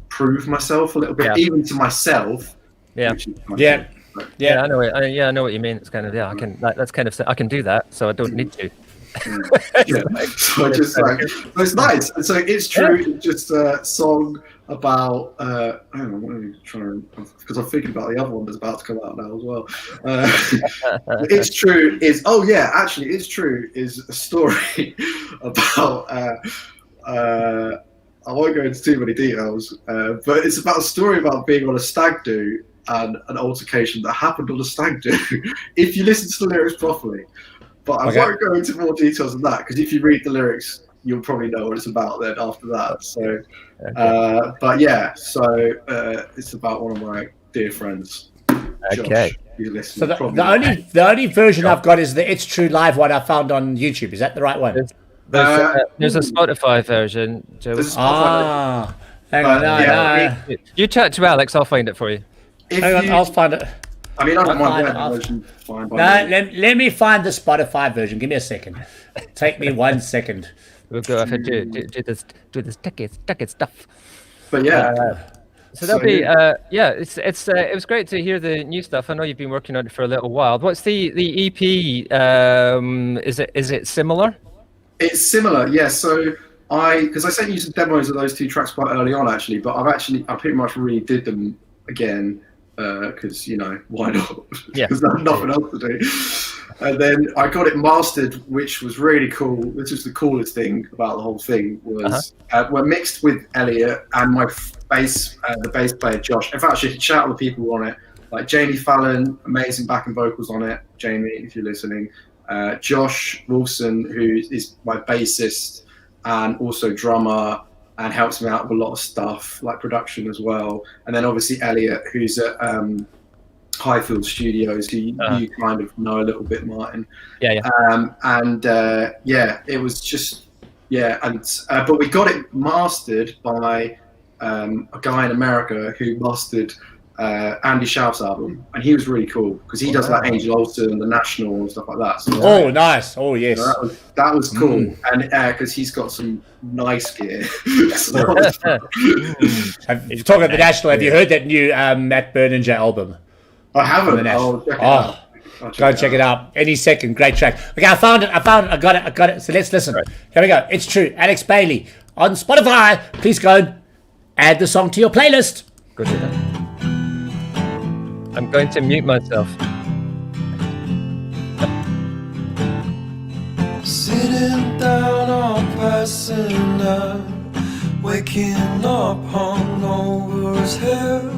prove myself a little bit, even to myself. I know it. I know what you mean. It's kind of I can. That's kind of. I can do that, so I don't need to. So just it's nice. And so it's true. It's just a song about. I don't know. Let me try because I'm thinking about the other one that's about to come out now as well. It's true. Actually, it's true. Is a story about. I won't go into too many details, but it's about a story about being on a stag do and an altercation that happened on a stag do. If you listen to the lyrics properly, but I won't go into more details than that, because if you read the lyrics, you'll probably know what it's about then after that. So, but yeah, so it's about one of my dear friends. Okay. Josh, so the only version I've got is the It's True live one I found on YouTube. Is that the right one? There's a Spotify version. Hang on. You chat to Alex, I'll find it for you. I'll find it. I mean, I don't mind I'll- that version. Fine by No, me. let me find the Spotify version. Give me a second. Take me 1 second. We'll go ahead and do this ticket stuff. But yeah, So that'll be it was great to hear the new stuff. I know you've been working on it for a little while. What's the EP? Is it similar? it's similar. Yeah. So because I sent you some demos of those 2 tracks quite early on, actually, but I pretty much redid them again because why not? Yeah. Because there's nothing else to do. And then I got it mastered, which was really cool. This was the coolest thing about the whole thing was we're mixed with Elliot and my the bass player Josh. In fact, I should shout out the people on it, like Jamie Fallon, amazing backing vocals on it. Jamie, if you're listening, Josh Wilson, who is my bassist and also drummer and helps me out with a lot of stuff like production as well. And then obviously Elliot, who's at Highfield Studios, who you kind of know a little bit, Martin. Yeah. It was just but we got it mastered by a guy in America who mastered Andy Schauf's album, and he was really cool because he does like Angel Olsen, The National, and stuff like that. So, Nice. Oh, yes. that was cool, and because he's got some nice gear. So Talking about the National, have you heard that new Matt Berninger album? I haven't. National. I'll check it out. Go and check it out. Any second. Great track. Okay, I found it. I got it. So let's listen. Right. Here we go. It's true. Alex Bailey on Spotify. Please go and add the song to your playlist. Go do that. I'm going to mute myself. Sitting down on passing out, waking up hungover as hell.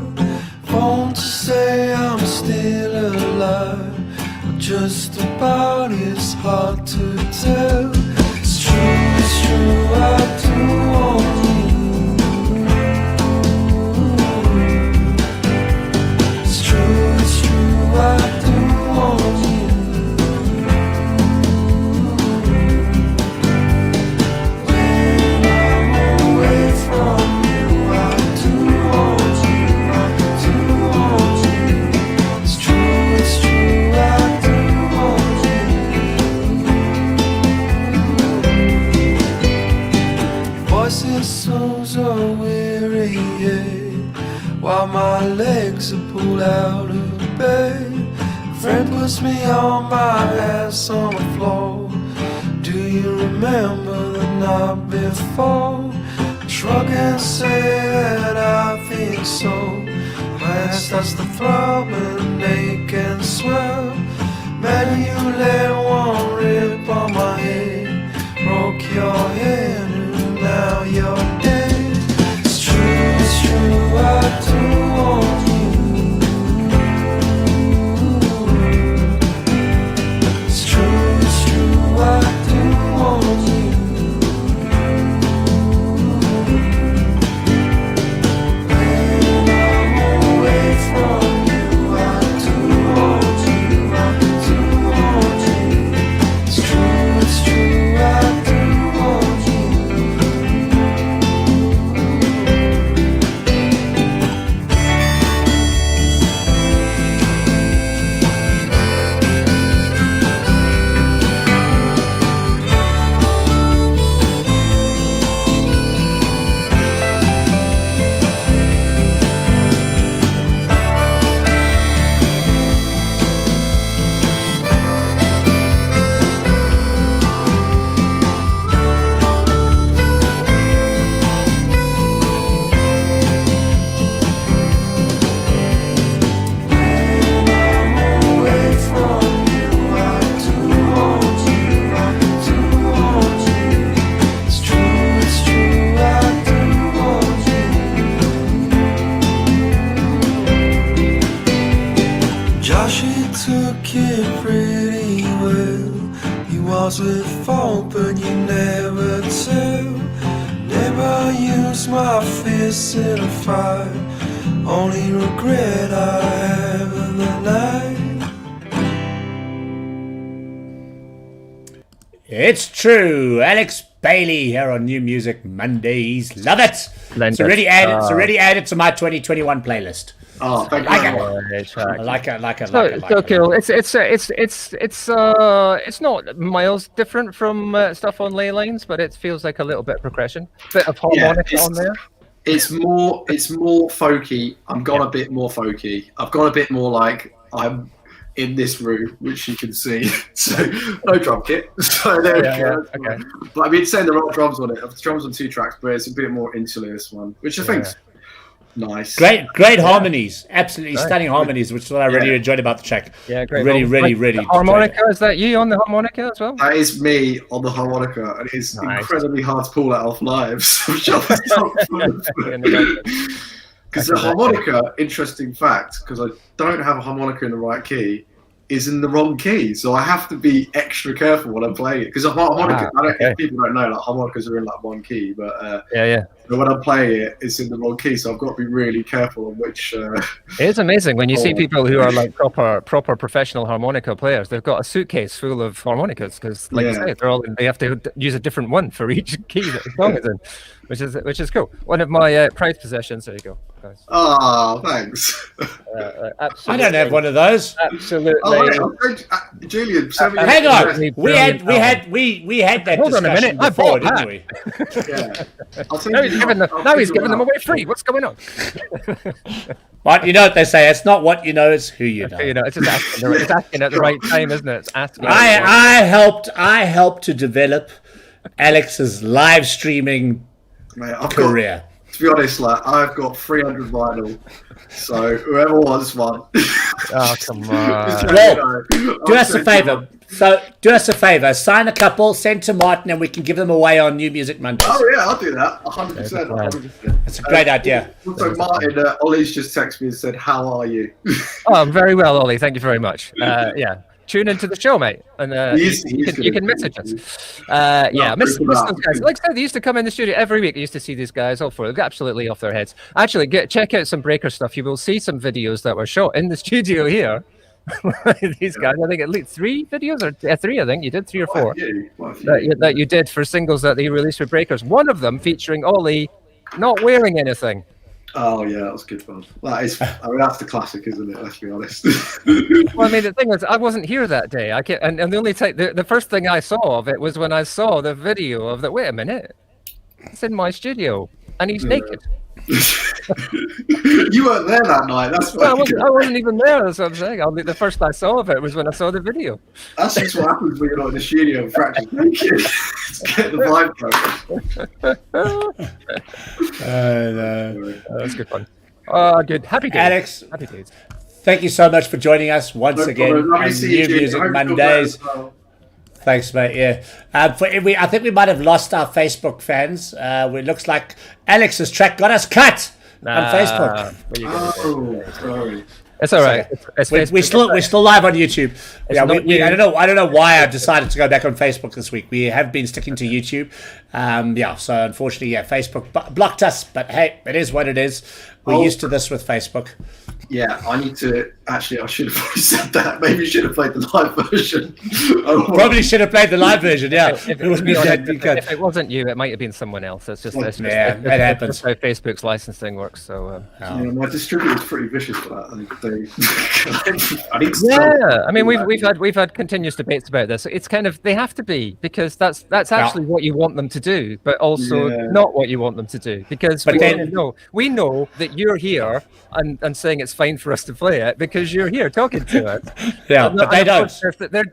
Phone to say I'm still alive, but just about it's hard to tell. It's true, I do want you. It's true, I do want you. When I'm away from you, I do want you. Souls are weary, while my legs are pulled out of bed. A friend puts me on my ass on the floor. Do you remember the night before? I shrug and say that I think so. My ass starts to throb and ache and swell. Man, you let one rip on my head, broke your head. Now you're dead. It's true, I do want you. It's true, I do want you. When I'm away from you, I do want you, I do want you. It's true, I do want you. Was with fault, but you never tell. Never use my fists in a fight. Only regret I have in the night. It's true. Alex Bailey here on New Music Mondays. Love it. It's already added to my 2021 playlist. Oh, thank you. I like it. So cool. It's not miles different from stuff on ley lines, but it feels like a little bit of progression, bit of harmonica on there. It's more folky. I've gone a bit more folky. I've gone a bit more like I'm in this room, which you can see. So no drum kit. So there we go. Okay. But I mean, saying the right drums on it. The drums on 2 tracks, but it's a bit more insular, this one, which I think's nice. Great harmonies. Absolutely stunning harmonies, which is what I really enjoyed about the track. Yeah, great. Really. Harmonica, is that you on the harmonica as well? That is me on the harmonica, and it's incredibly hard to pull that off live. Because the harmonica, interesting fact, because I don't have a harmonica in the right key, is in the wrong key, so I have to be extra careful when I'm playing it. Because harmonica, people don't know, like harmonicas are in like 1 key, but when I'm playing it, it's in the wrong key, so I've got to be really careful on which. It's amazing when you see people who are like proper professional harmonica players. They've got a suitcase full of harmonicas because, like you say, they have to use a different one for each key that the song is in, which is cool. One of my prized possessions. There you go, guys. Oh, thanks. I don't have one of those. Absolutely. Julian, hang on. We had that. Hold on a minute. I bought that, didn't we? Now he's giving them away free. What's going on? But you know what they say? It's not what you know; it's who you know. It's just asking at the right time, isn't it? It's asking. I helped to develop Alex's live streaming career. To be honest, I've got 300 vinyl, so whoever wants one. Oh, come on. Well, do us a favour. Sign a couple, send to Martin, and we can give them away on New Music Mondays. Oh yeah, I'll do that. 100%. That's a great idea. Also, Martin, Ollie's just texted me and said, "How are you?" Oh, I'm very well, Ollie. Thank you very much. Tune into the show, mate, and you can message us. I miss those guys. Like I said, they used to come in the studio every week. I used to see these guys all for. They got absolutely off their heads. Actually, check out some Breaker stuff. You will see some videos that were shot in the studio here. These guys, I think at least 3 videos or 3. I think you did 3 or 4 that you did for singles that they released with Breakers. One of them featuring Ollie not wearing anything. Oh yeah, that was good fun. That is, that's the classic, isn't it? Let's be honest. Well, I mean, the thing is, I wasn't here that day. And the only time, the first thing I saw of it was when I saw the video of the. Wait a minute, it's in my studio, and he's naked. You weren't there that night. That's I wasn't even there. That's what I'm saying. The first I saw of it was when I saw the video. That's just what happens when you're not in the studio and practice naked. Get the vibe going. That's good fun. Good. Happy days. Alex, happy days. Thank you so much for joining us once again on New Music Mondays. Thanks, mate. Yeah, I think we might have lost our Facebook fans. It looks like Alex's track got us cut on Facebook. Oh, sorry. It's all right. We're still live on YouTube. I don't know why I decided to go back on Facebook this week. We have been sticking to YouTube. So unfortunately, Facebook blocked us. But hey, it is what it is. We're used to this with Facebook. Yeah, I need to. Actually, I should have probably said that. Maybe you should have played the live version. Probably should have played the live version. Yeah, if it wasn't you, it might have been someone else. It happens. That's how Facebook's licensing works. So my distributor's pretty vicious for that. I mean, we've had continuous debates about this. It's kind of, they have to be, because that's actually what you want them to do, but also not what you want them to do, because we know that you're here and saying it's fine for us to play it because you're here talking to us. But they don't.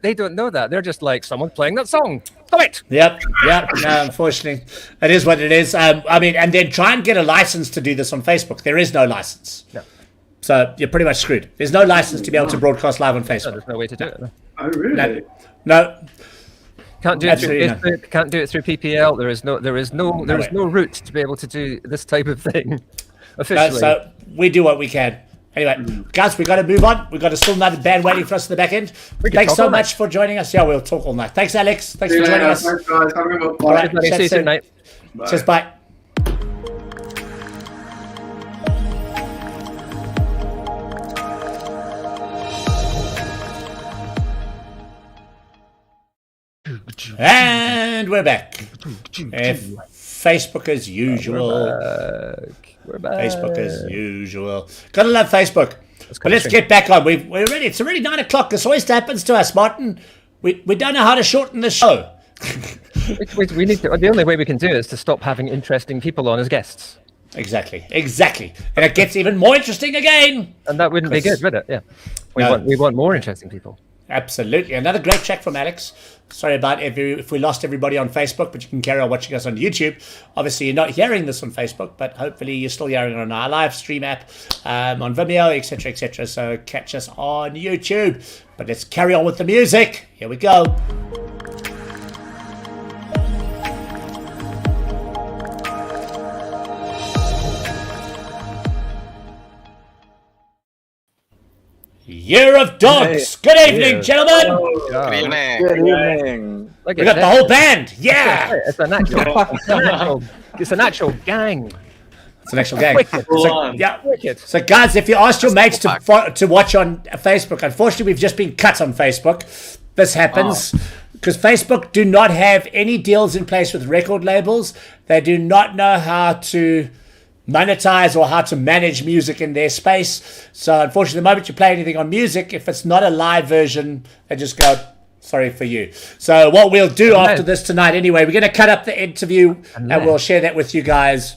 They don't know that. They're just like, someone's playing that song. Stop it. Yep. No, unfortunately, it is what it is. I mean, and then try and get a license to do this on Facebook. There is no license. No. So you're pretty much screwed. There's no license to be able to broadcast live on Facebook. No, there's no way to do it. No. Oh, really? No. Can't do it through Facebook. Can't do it through PPL. There is no route to be able to do this type of thing officially. So we do what we can. Anyway, guys, we got to move on. We've got a still another band waiting for us at the back end. Thanks so much for joining us. Yeah, we'll talk all night. Thanks, Alex. Thanks for joining us. Thanks, guys. Have a good one. All right, see you tonight. Cheers, bye. And we're back. Facebook as usual. We're back. Facebook as usual. Gotta love Facebook. But let's interesting. get back on. We're ready. It's already 9 o'clock. This always happens to us, Martin. We don't know how to shorten the show. We need to. The only way we can do it is to stop having interesting people on as guests. Exactly. And it gets even more interesting again. And that wouldn't be good, would it? Yeah. We want more interesting people. Absolutely. Another great track from Alex. Sorry about if we lost everybody on Facebook, but you can carry on watching us on YouTube. Obviously, you're not hearing this on Facebook, but hopefully you're still hearing it on our live stream app, on Vimeo, etc., etc. So catch us on YouTube. But let's carry on with the music. Here we go. Year of Dogs. Good evening, gentlemen. Good evening. Good evening. Look We at got the that. whole band. Yeah. It's an actual gang. It's an actual gang. Wicked. So, yeah. Wicked. So, guys, if you asked your mates to watch on Facebook, unfortunately, we've just been cut on Facebook. This happens because Facebook do not have any deals in place with record labels. They do not know how to monetize or how to manage music in their space. So, unfortunately, the moment you play anything on music, if it's not a live version, they just go, sorry for you. So, what we'll do after this tonight, anyway, we're going to cut up the interview and we'll share that with you guys.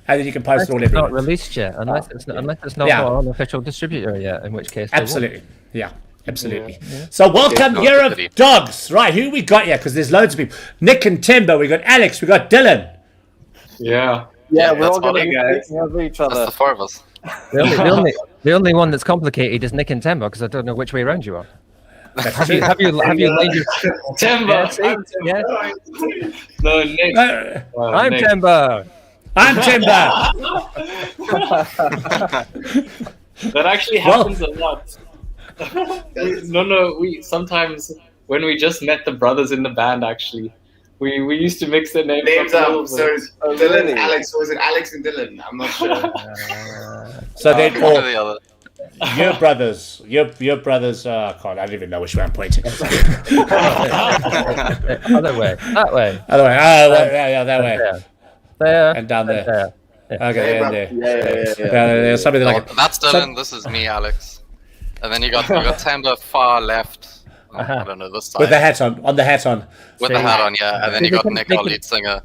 And then you can post it all It's not everywhere. released yet, unless it's not Yeah. on an official distributor yet. In which case, they won't. Absolutely. Yeah. Absolutely. So welcome, Year of Dogs. Right, who we got here? Because there's loads of people. Nick and Timber. We got Alex. We got Dylan. Yeah, Yeah, we're all that's going to funny, be guys. speaking over each That's other. the four of us. The only one that's complicated is Nick and Timber because I don't know which way around you are. Have you lined your Timber. Yeah, see? Yeah. No, Nick. I'm Nick. Timber. I'm Timber. That actually happens a lot. We sometimes when we just met the brothers in the band, actually, we used to mix their names up. So it's Dylan, really? Alex. Was it Alex and Dylan? I'm not sure. So then, One or the other. your brothers. Your brothers. God, I don't even know which way I'm pointing. Other way. That way. Other way. Oh, yeah, that way. There. And down there. There. Okay, there and there. Yeah. There's something like That's Dylan. This is me, Alex. And then you got Timber far left. I don't know this time. with the hat on. On the hat on. With the hat on, yeah. And then you got Nick, our They lead singer.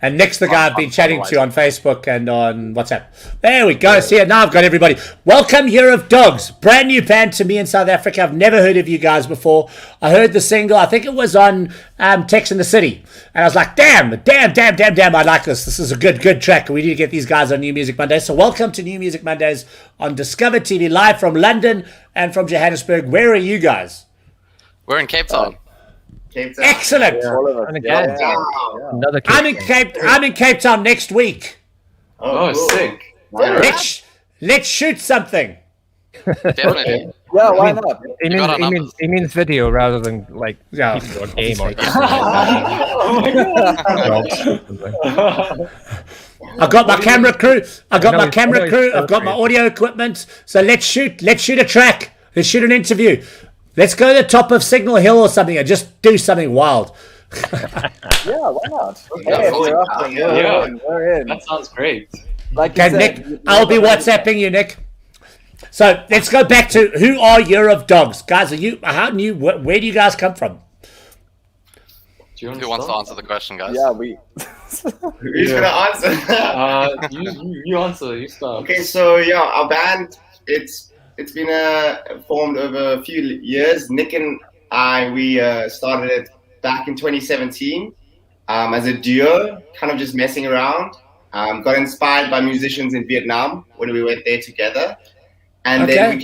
And Nick's the guy I've been chatting to on Facebook and on WhatsApp. There we go. See it now. I've got everybody. Welcome, Year of Dogs. Brand new band to me in South Africa. I've never heard of you guys before. I heard the single. I think it was on Tex in the City. And I was like, damn. I like this. This is a good track. We need to get these guys on New Music Mondays. So welcome to New Music Mondays on Discover TV, live from London and from Johannesburg. Where are you guys? We're in Cape Town. Cape Town. Excellent. All of us. And again, Wow. another I'm in Cape Town next week. Oh, cool. sick. Let's shoot something. Definitely. Yeah, why not? He You got our means video rather than like Yeah. people or game or Oh my god. I've got my camera crew. I've got I know my he's- camera I know he's crew. so I've got my great. audio equipment. So let's shoot a track. Let's shoot an interview. Let's go to the top of Signal Hill or something and just do something wild. Yeah, why not? Yeah, Hey, if fully you're up, down, then yeah. we're in. That sounds great. Like you Okay, said, Nick, I'll be WhatsApping you, Nick. So let's go back to who are Year of Dogs, guys? Where do you guys come from? Do you Who wants to answer the question, guys? Yeah, we. Who's gonna answer? You answer. You start. Okay, so yeah, our band it's been formed over a few years. Nick and we started it back in 2017 as a duo, kind of just messing around. Got inspired by musicians in Vietnam when we went there together, and then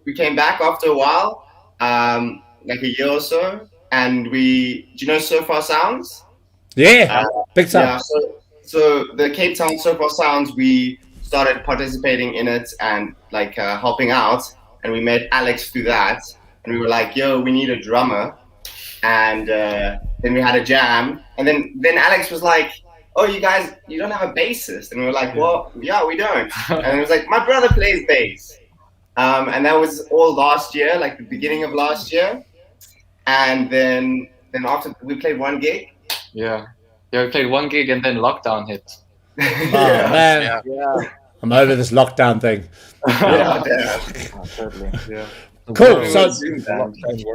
we came back after a while, like a year or so. And do you know So Far Sounds? Yeah, big time. Yeah, so the Cape Town So Far Sounds, we started participating in it and like helping out, and we met Alex through that, and we were like, yo, we need a drummer. And then we had a jam, and then Alex was like, oh, you don't have a bassist? And we were like, well, yeah, we don't. And it was like, my brother plays bass. And that was all last year, like the beginning of last year. And then after we played one gig. Yeah. Yeah, we played one gig and then lockdown hit. Oh man, I'm over this lockdown thing. Totally. Yeah. Cool.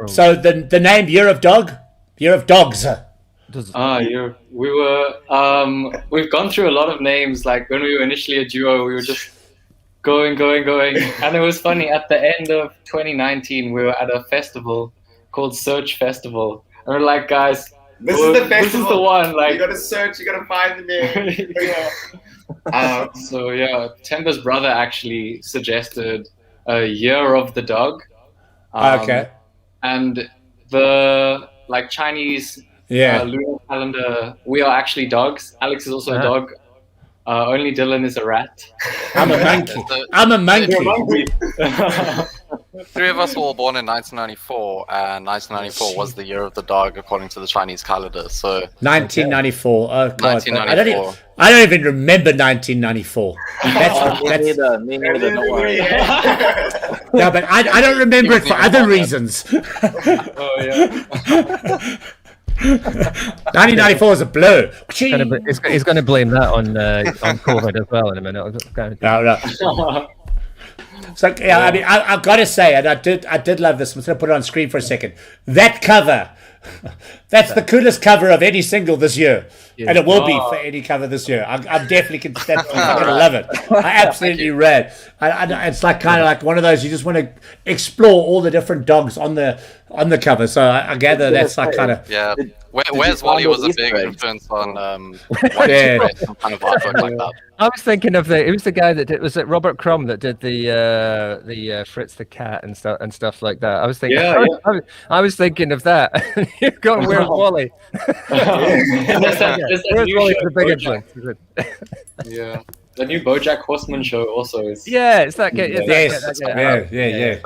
So the name Year of Dog, Year of Dogs. We've gone through a lot of names. Like when we were initially a duo, we were just going. And it was funny, at the end of 2019, we were at a festival called Search Festival. And we're like, guys, this is the festival. This is the one. Like, you gotta search, you gotta find the name. So yeah, Temba's brother actually suggested a Year of the Dog. Okay. And the Chinese lunar calendar, we are actually dogs. Alex is also a dog. Only Dylan is a rat. I'm a monkey. I'm a monkey. Three of us were all born in 1994, and 1994 was the Year of the Dog according to the Chinese calendar. So 1994. Oh God, 1994. I don't even remember 1994. Me neither. Don't worry. No, but I don't remember it for other reasons. Oh yeah. 1994 is a blur. He's going to blame that on COVID as well in a minute. No. So yeah, I mean, I've got to say, and I did love this. I'm going to put it on screen for a second. That cover, that's the coolest cover of any single this year, and it will be for any cover this year. I'm definitely I'm going to love it. I absolutely read. It's like kind of like one of those you just want to explore all the different dogs on the cover. So I gather that's like kind of Where's Wally was a big influence on some kind of artwork like that. I was thinking of it was the guy that did, was it Robert Crumb that did the Fritz the Cat and stuff like that. I was thinking I was thinking of that. You've got Where's Wally? Where's Wally the big influence? Yeah. The new BoJack Horseman show also is. Yeah, it's that guy. Yeah.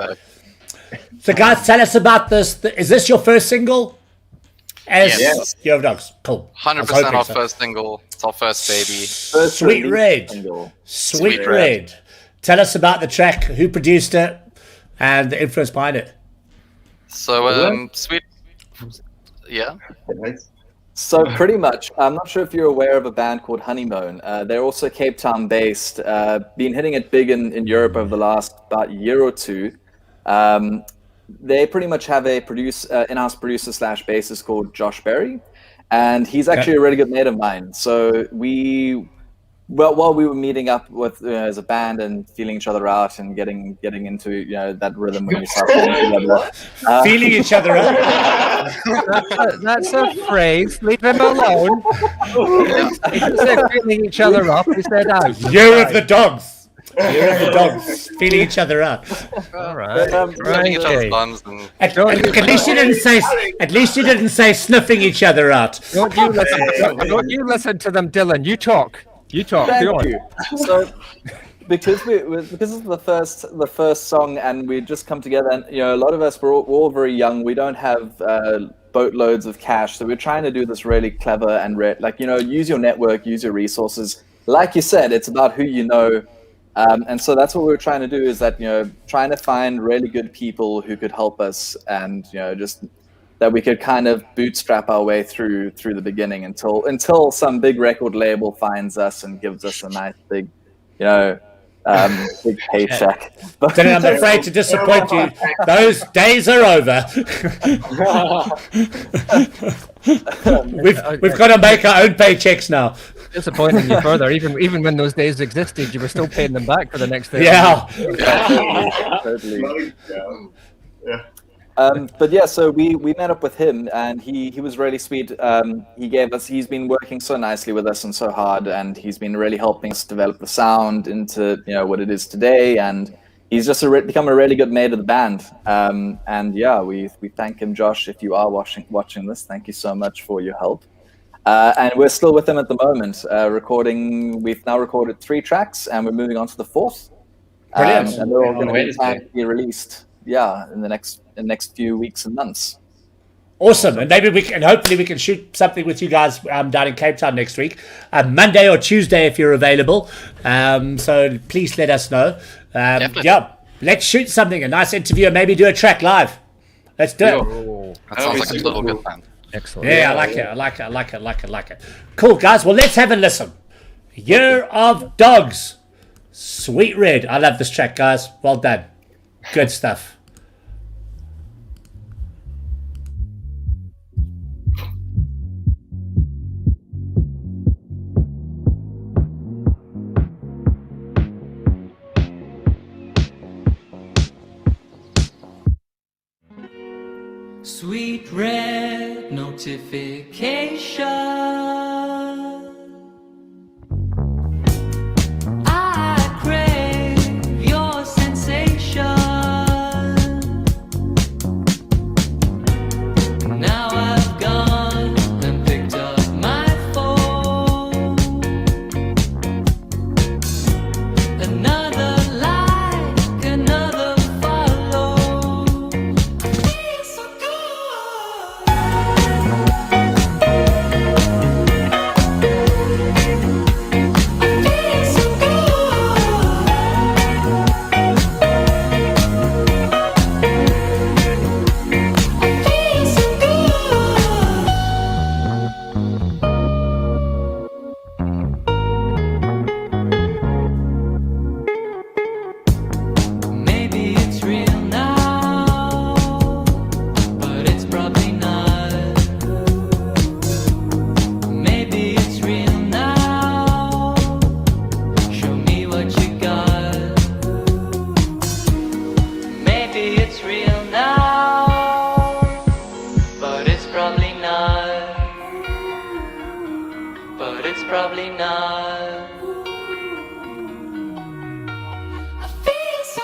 So guys, tell us about this. Is this your first single? Yes. Year of Dogs. Cool. 100% our first single. It's our first baby. Sweet Red. Sweet Red. Tell us about the track, who produced it, and the influence behind it. So, Sweet... Yeah? So pretty much, I'm not sure if you're aware of a band called Honeymoon. They're also Cape Town based, been hitting it big in Europe over the last about year or two. They pretty much have a in-house producer / bassist called Josh Berry, and he's actually a really good mate of mine. So while we were meeting up with as a band and feeling each other out and getting into that rhythm when we start feeling each other out. That's a phrase. Leave him alone. He didn't say feeling each other up. He said out. Year of the Dogs. Year of the Dogs, feeling each other out. All right. At least you didn't say. At least you didn't say sniffing each other out. Don't you listen to them, Dylan. You talk. Thank you. So, because this is the first song, and we just come together, and a lot of us we're all very young. We don't have boatloads of cash, so we're trying to do this really clever and use your network, use your resources. Like you said, it's about who you know. And so that's what we were trying to do, is that trying to find really good people who could help us, and just that we could kind of bootstrap our way through the beginning until some big record label finds us and gives us a nice big big paycheck. But I'm afraid to disappoint you. Those days are over. We've got to make our own paychecks now. Disappointing you further. Even when those days existed, you were still paying them back for the next day. Yeah. Totally. But yeah, so we met up with him, and he was really sweet. He's been working so nicely with us and so hard, and he's been really helping us develop the sound into what it is today. And he's just become a really good mate of the band. And yeah, we thank him, Josh. If you are watching this, thank you so much for your help. And we're still with him at the moment, recording. We've now recorded 3 tracks, and we're moving on to the 4th. Brilliant. And they're all going to be released. Yeah, in the next few weeks and months. Awesome, and maybe hopefully we can shoot something with you guys down in Cape Town next week, Monday or Tuesday if you're available. So please let us know. Yeah, let's shoot something, a nice interview, and maybe do a track live. Let's do it. That sounds like a little good plan. Excellent. Yeah, I like it. I like it. Cool, guys. Well, let's have a listen. Year of Dogs. Sweet Red. I love this track, guys. Well done. Good stuff. Sweet red notification. I crave your sensation. Now I've gone and picked up my phone. Another like, another follow. Feels so maybe it's real now, but it's probably not. Maybe it's real now. Show me what you got. Maybe it's real now, but it's probably not. But it's probably not. I feel so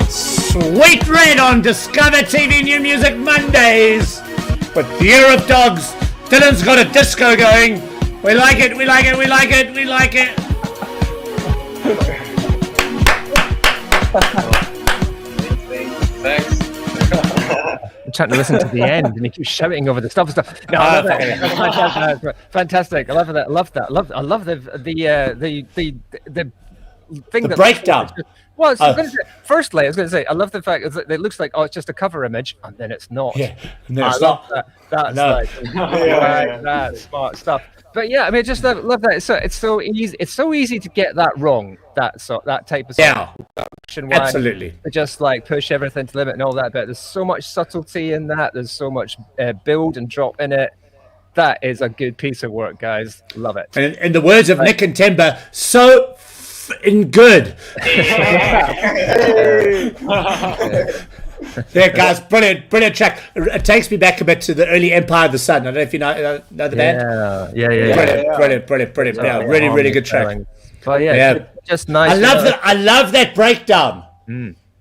Sweet Red on Discover TV New Music Mondays with Year of Dogs. Dylan's got a disco going. We like it, we like it, we like it, we like it. Thanks. I'm trying to listen to the end, and he keeps shouting over the stuff. No, I love it. Fantastic. Fantastic. I love that. I love that. I love the thing. The breakdown. Well, firstly, I was going to say, I love the fact that it looks like, it's just a cover image, and then it's not. Yeah, and then I it's love not. that. That's No. like, that's smart stuff. But yeah, I mean, just love that. It's so easy. It's so easy to get that wrong. That type of Yeah, production. absolutely. To just like push everything to the limit and all that. But there's so much subtlety in that. There's so much build and drop in it. That is a good piece of work, guys. Love it. And in the words of Nick and Timber, so in good. Yeah, guys, brilliant track. It takes me back a bit to the early Empire of the Sun. I don't know if you know the band. Brilliant. Yeah, really good track. But yeah, just nice. I love that breakdown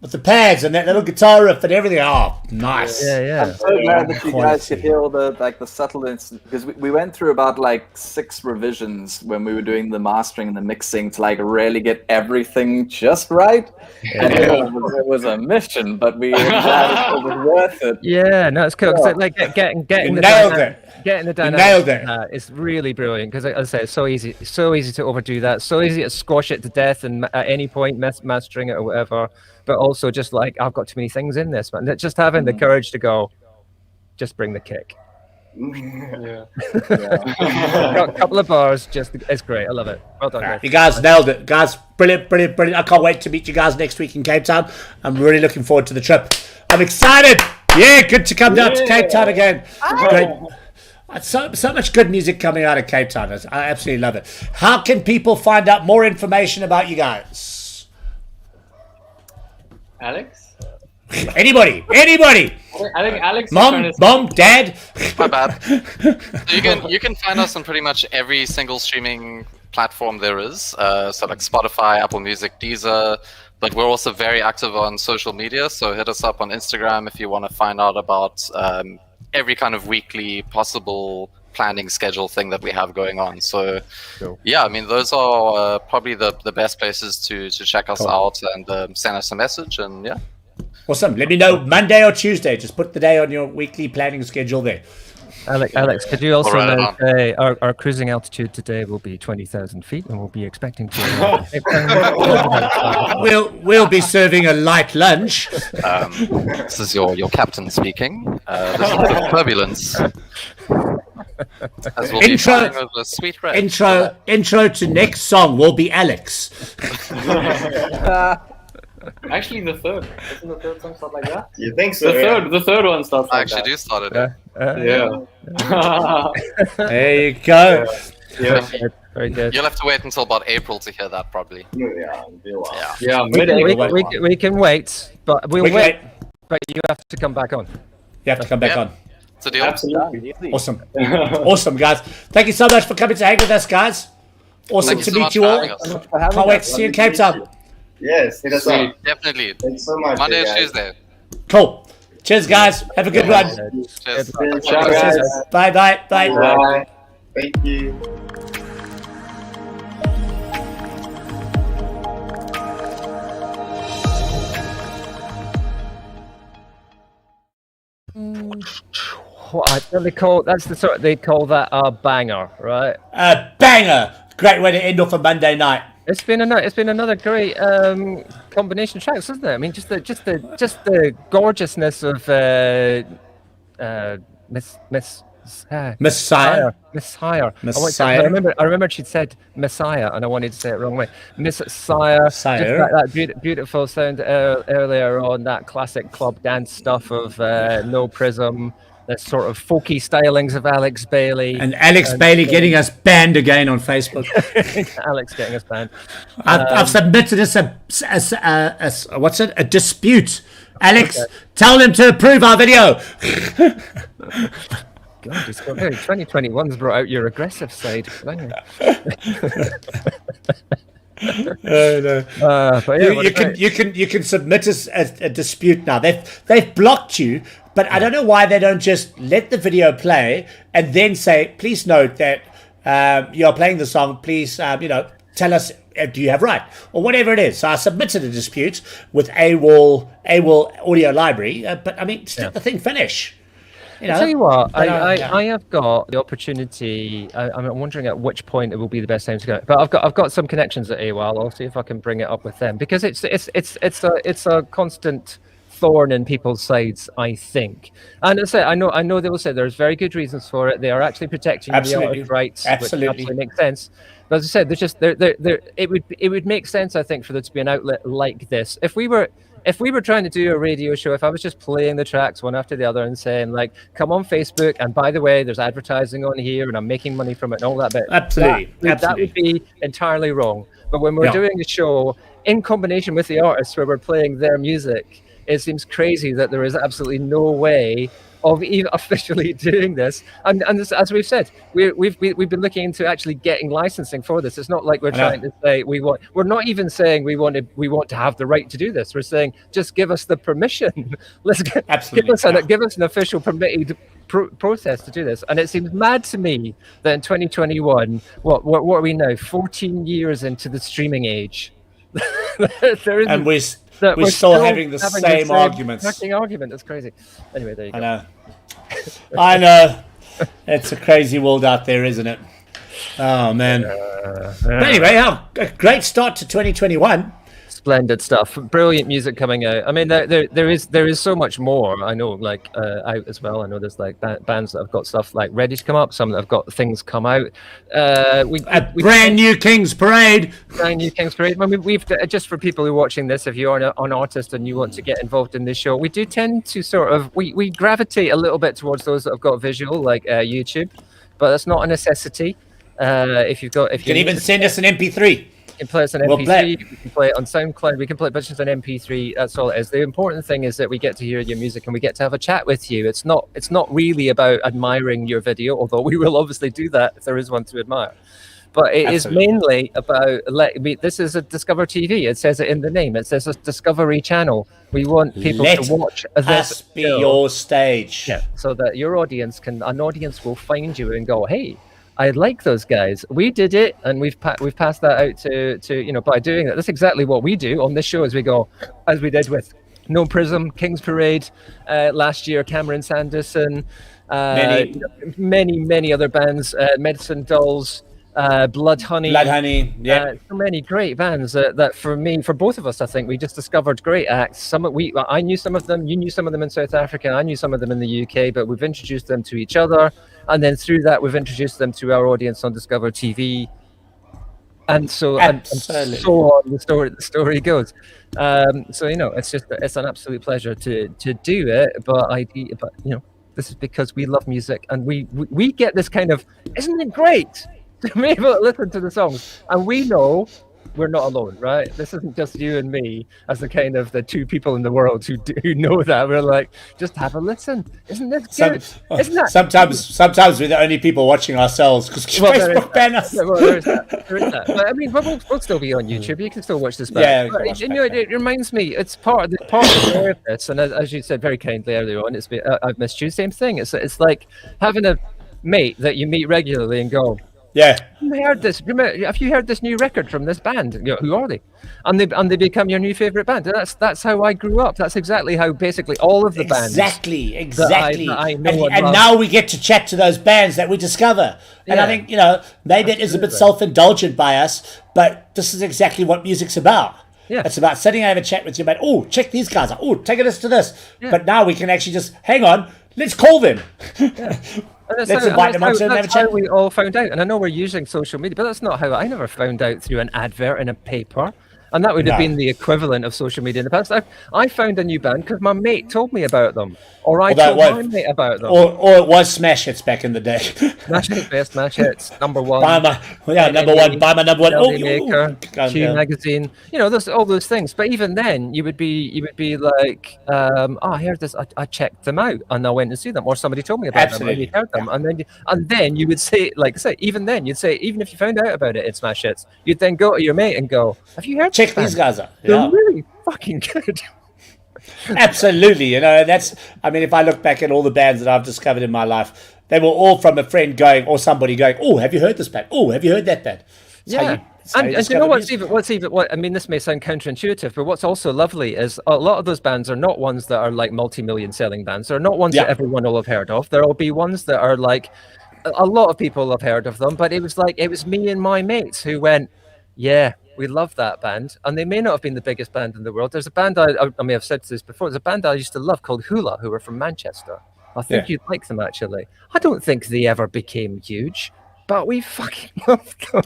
with the pads and that little guitar riff and everything. Oh, nice. Yeah. I'm so glad that you guys could hear all the subtleness, because we went through about like 6 revisions when we were doing the mastering and the mixing to like really get everything just right. And it was a mission, but we were glad it was worth it. Yeah, no, it's cool. Yeah. So, like getting the nailed it. Getting the dynamic. Nailed it. It's really brilliant because, as I say, it's so easy to overdo that. So easy to squash it to death and at any point mastering it or whatever. But also just like, I've got too many things in this, man. Just having the courage to go, just bring the kick. Yeah. Got a couple of bars, it's great. I love it. Well done, guys. You guys nailed it. Guys, brilliant. I can't wait to meet you guys next week in Cape Town. I'm really looking forward to the trip. I'm excited. Yeah, good to come down to Cape Town again. Great. So much good music coming out of Cape Town. I absolutely love it. How can people find out more information about you guys? Alex? Anybody. I think Alex. Mom, Dad. My bad. So you can find us on pretty much every single streaming platform there is. So like Spotify, Apple Music, Deezer. But we're also very active on social media. So hit us up on Instagram if you want to find out about every kind of weekly possible planning schedule thing that we have going on. So yeah, I mean, those are probably the best places to check us out and send us a message. And yeah. Awesome. Let me know Monday or Tuesday. Just put the day on your weekly planning schedule there. Alex, could you also say our cruising altitude today will be 20,000 feet, and we'll be expecting to. We'll be serving a light lunch. This is your captain speaking. There's a bit of turbulence. As we'll be flying over sweet red. Intro to next song will be Alex. Actually, the third. Doesn't the third song start like that? You think so? The third one starts like I actually do start it. Yeah. There you go. Yeah. Very good. You'll have to wait until about April to hear that, probably. Yeah, we can wait, but we'll wait. But you have to come back on. You have to come back on. It's a deal. Absolutely. Awesome. Awesome, guys. Thank you so much for coming to hang with us, guys. Awesome to meet you all. Can't wait to see you in Cape Town. Yes, hit us up. Definitely. Thanks so much. Monday or guys. Tuesday. Cool. Cheers, guys. Have a good one. Cheers. Ciao, guys. Bye. Bye. Thank you. That's the sort they call that a banger, right? A banger. Great way to end off a Monday night. It's been another great combination of tracks, isn't it? I mean, just the gorgeousness of Miss Sire. I remember she'd said Messiah, and I wanted to say it the wrong way. Miss Sire. Sire. Just that beautiful sound earlier on, that classic club dance stuff of NoPrism. The sort of folky stylings of Alex Bailey. And Alex Bailey getting us banned again on Facebook. Alex getting us banned. I've submitted a dispute. Alex, tell them to approve our video. God, 2021's brought out your aggressive side. But yeah, you can submit a dispute now. They've blocked you, but I don't know why they don't just let the video play and then say, please note that you're playing the song. Please, tell us, do you have right or whatever it is. So I submitted a dispute with AWOL Audio Library, but I mean, just let the thing finish. You know, I tell you what, but, I have got the opportunity. I'm wondering at which point it will be the best time to go. But I've got some connections at AWOL. I'll see if I can bring it up with them because it's a constant thorn in people's sides, I think. And as I say, I know they will say there's very good reasons for it. They are actually protecting the artist rights, which absolutely makes sense. But as I said, there's just there. It would make sense, I think, for there to be an outlet like this. If we were trying to do a radio show, if I was just playing the tracks one after the other and saying like, come on Facebook, and by the way, there's advertising on here and I'm making money from it and all that bit. Absolutely. That would be entirely wrong. But when we're doing a show in combination with the artists where we're playing their music, it seems crazy that there is absolutely no way of even officially doing this. And this, as we've said, we've been looking into actually getting licensing for this. It's not like we're trying to say we're not even saying we want to have the right to do this. We're saying just give us the permission. Give us an official permitted process to do this. And it seems mad to me that in 2021, what are we now? 14 years into the streaming age. And we're still having the same arguments. Fucking argument. That's crazy. Anyway, there you go. I know. It's a crazy world out there, isn't it? Oh man. But anyway, a great start to 2021. Splendid stuff. Brilliant music coming out. I mean, there is so much more. I know, like out as well. I know there's like bands that have got stuff like ready to come up. Some that have got things come out. Brand new King's Parade. Brand new King's Parade. I mean, we've just for people who are watching this, if you are an artist and you want to get involved in this show, we do tend to sort of we gravitate a little bit towards those that have got visual, like YouTube, but that's not a necessity. If you can even send us an MP3. You can play it on MP3, we can play it on SoundCloud, we can play it just on MP3. That's all it is. The important thing is that we get to hear your music and we get to have a chat with you. It's not really about admiring your video, although we will obviously do that if there is one to admire. But it is mainly about this is a Discover TV. It says it in the name. It says a Discovery channel. We want people to watch this be your stage. Yeah, so that your audience an audience will find you and go, hey, I like those guys. We did it, and we've passed that out to by doing that. That's exactly what we do on this show as we go, as we did with NoPrism, King's Parade, last year, Cameron Sanderson, many other bands, Medicine Dolls, Blood Honey, so many great bands that for both of us, I think we just discovered great acts. I knew some of them, you knew some of them in South Africa, I knew some of them in the UK, but we've introduced them to each other. And then through that, we've introduced them to our audience on Discover TV, and so on. The story goes. So it's an absolute pleasure to do it. But this is because we love music, and we get this kind of, isn't it great to be able to listen to the songs, and we know we're not alone, right? This isn't just you and me as the two people in the world who know that. We're like, just have a listen. Isn't this good? Isn't that sometimes we're the only people watching ourselves because Facebook banned us. There is that. But I mean, we'll still be on YouTube. You can still watch this back. Yeah, it reminds me. It's part of the joy of this. And as you said very kindly earlier on, I've missed you. Same thing. It's like having a mate that you meet regularly and go, yeah. Have you heard this new record from this band? Who are they? And they become your new favorite band. That's how I grew up. That's exactly how basically all of the bands. Exactly. That I know and now we get to chat to those bands that we discover. And I think maybe it is a bit self-indulgent by us, but this is exactly what music's about. Yeah. It's about sitting and having a chat with your mate. Oh, check these guys out. Oh, take us to this. Yeah. But now we can actually just hang on. Let's call them. Yeah. That's how we all found out. And I know we're using social media, but that's not how I never found out through an advert in a paper. And that would have been the equivalent of social media in the past. I found a new band because my mate told me about them. Or I told my mate about them. Or it was Smash Hits back in the day. Smash Hits, best Smash Hits, number one. Number one. Buy my number one. Maker, Q Magazine. All those things. But even then, you would be like, I heard this. I checked them out and I went and see them. Or somebody told me about them and you heard them. And then you would say, even then, you'd say, even if you found out about it in Smash Hits, you'd then go to your mate and go, have you heard? Check these guys out. They're really fucking good. Absolutely. If I look back at all the bands that I've discovered in my life, they were all from a friend going or somebody going, oh, have you heard this band? Oh, have you heard that band? It's And you know what I mean, this may sound counterintuitive, but what's also lovely is a lot of those bands are not ones that are like multi-million selling bands. They're not ones that everyone will have heard of. There'll be ones that are like a lot of people have heard of them, but it was me and my mates who went, yeah, we love that band. And they may not have been the biggest band in the world. There's a band, I may have said this before, there's a band I used to love called Hula, who were from Manchester. I think you'd like them, actually. I don't think they ever became huge, but we fucking loved them.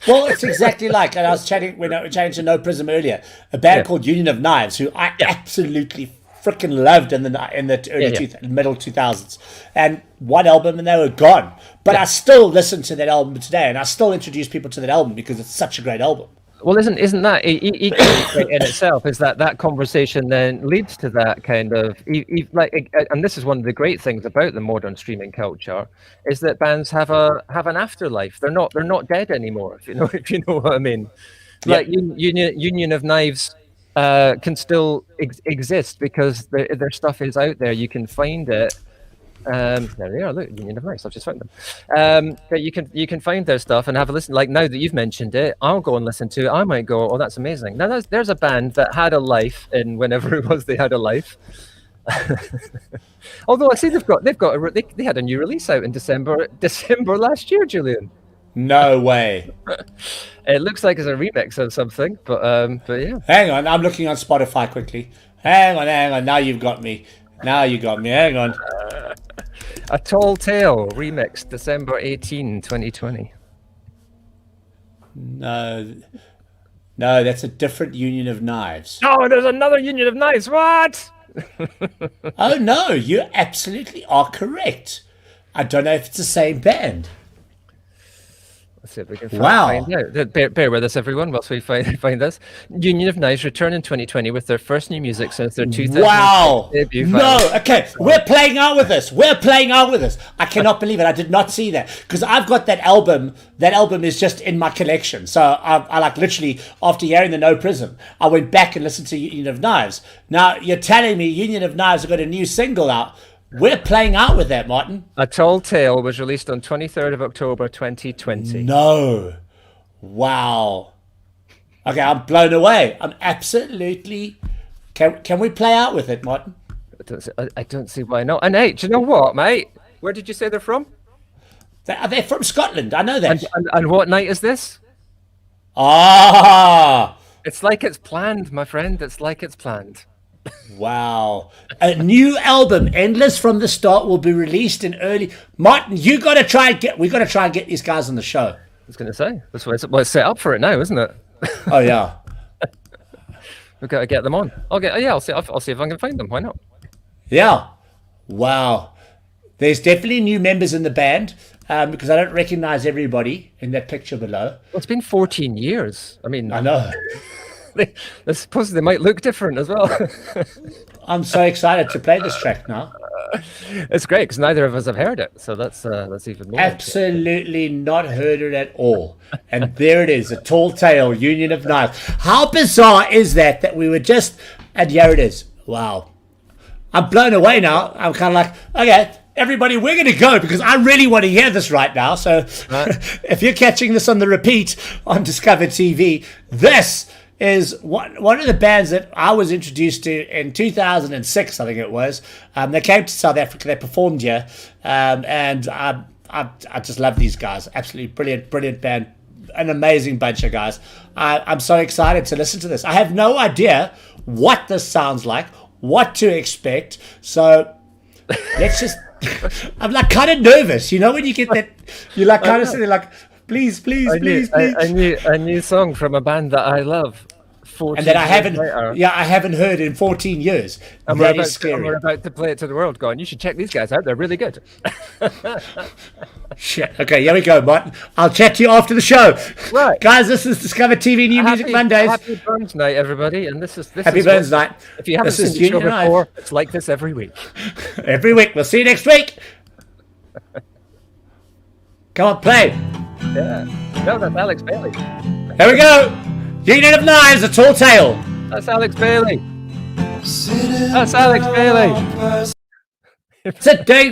Well, it's exactly like, and I was chatting when I was chatting to NoPrism earlier, a band called Union of Knives, who I absolutely freaking loved in the early middle 2000s, and one album and they were gone. But I still listen to that album today, and I still introduce people to that album because it's such a great album. Well, isn't that equally in itself? Is that conversation then leads to that kind of like, and this is one of the great things about the modern streaming culture, is that bands have an afterlife. They're not dead anymore. If you know what I mean. Like Union of Knives can still exist because their stuff is out there. You can find it. There they are. Look, Union of Knives. I've just found them. But you can find their stuff and have a listen. Like now that you've mentioned it, I'll go and listen to it. I might go, oh, that's amazing. Now there's a band that had a life in whenever it was they had a life. Although I see they had a new release out in December last year, Julian. No way. It looks like it's a remix of something, but yeah. Hang on, I'm looking on Spotify quickly. Hang on. Now you've got me. Hang on. A Tall Tale remix, December 18, 2020. No, that's a different Union of Knives. Oh, there's another Union of Knives. What? Oh no, you absolutely are correct. I don't know if it's the same band. Let's see if we can find out. Bear with us, everyone, whilst we find this. Union of Knives return in 2020 with their first new music since their 2000 debut. No, okay, we're playing out with this. I cannot believe it. I did not see that because I've got that album. That album is just in my collection. So I like literally after hearing the NoPrism, I went back and listened to Union of Knives. Now you're telling me Union of Knives have got a new single out. We're playing out with that, Martin. A Tall Tale was released on 23rd of October 2020. No. Wow. Okay, I'm blown away. I'm absolutely... Can we play out with it, Martin? I don't see why not. And hey, do you know what, mate? Where did you say they're from? They're from Scotland. I know that. And what night is this? Ah! It's like it's planned, my friend. It's like it's planned. Wow. A new album, Endless from the Start, will be released in early... Martin, we got to try and get these guys on the show. I was going to say, that's why it's set up for it now, isn't it? Oh, yeah. We've got to get them on. I'll see if I can find them. Why not? Yeah. Wow. There's definitely new members in the band because I don't recognize everybody in that picture below. Well, it's been 14 years. I mean... I know. I suppose they might look different as well. I'm so excited to play this track now. It's great because neither of us have heard it, so that's even more. Absolutely not heard it at all. And there it is, A Tall Tale, Union of Knives. How bizarre is that we were just, and here it is. Wow. I'm blown away now. I'm kind of like, okay, everybody, we're going to go because I really want to hear this right now. So if you're catching this on the repeat on Discover TV, this is one of the bands that I was introduced to in 2006, I think it was. They came to South Africa, they performed here, and I just love these guys. Absolutely brilliant band, an amazing bunch of guys. I'm so excited to listen to this. I have no idea what this sounds like, what to expect, so let's just... I'm like kind of nervous, you know, when you get that, you're like kind of sitting there like, please. A new song from a band that I love. And that I haven't heard in 14 years. And we're about to play it to the world. Going, you should check these guys out. They're really good. Shit. Okay, here we go, Martin. I'll chat to you after the show. Right, guys. This is Discover TV New Music Mondays. Happy Burns Night, everybody. And this is Happy Burns Night. If you haven't seen the show before, it's like this every week. Every week. We'll see you next week. Come on, play. Yeah. No, that's Alex Bailey. Here we go. Union of Knives, A Tall Tale. That's Alex Bailey. That's Alex Bailey.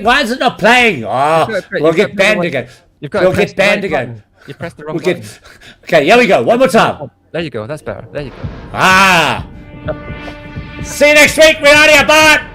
Why is it not playing? Oh, we'll get banned again. We'll get banned again. You pressed the wrong We'll button. get... Okay, here we go. One more time. There you go. That's better. There you go. See you next week. We're out of here. Bye.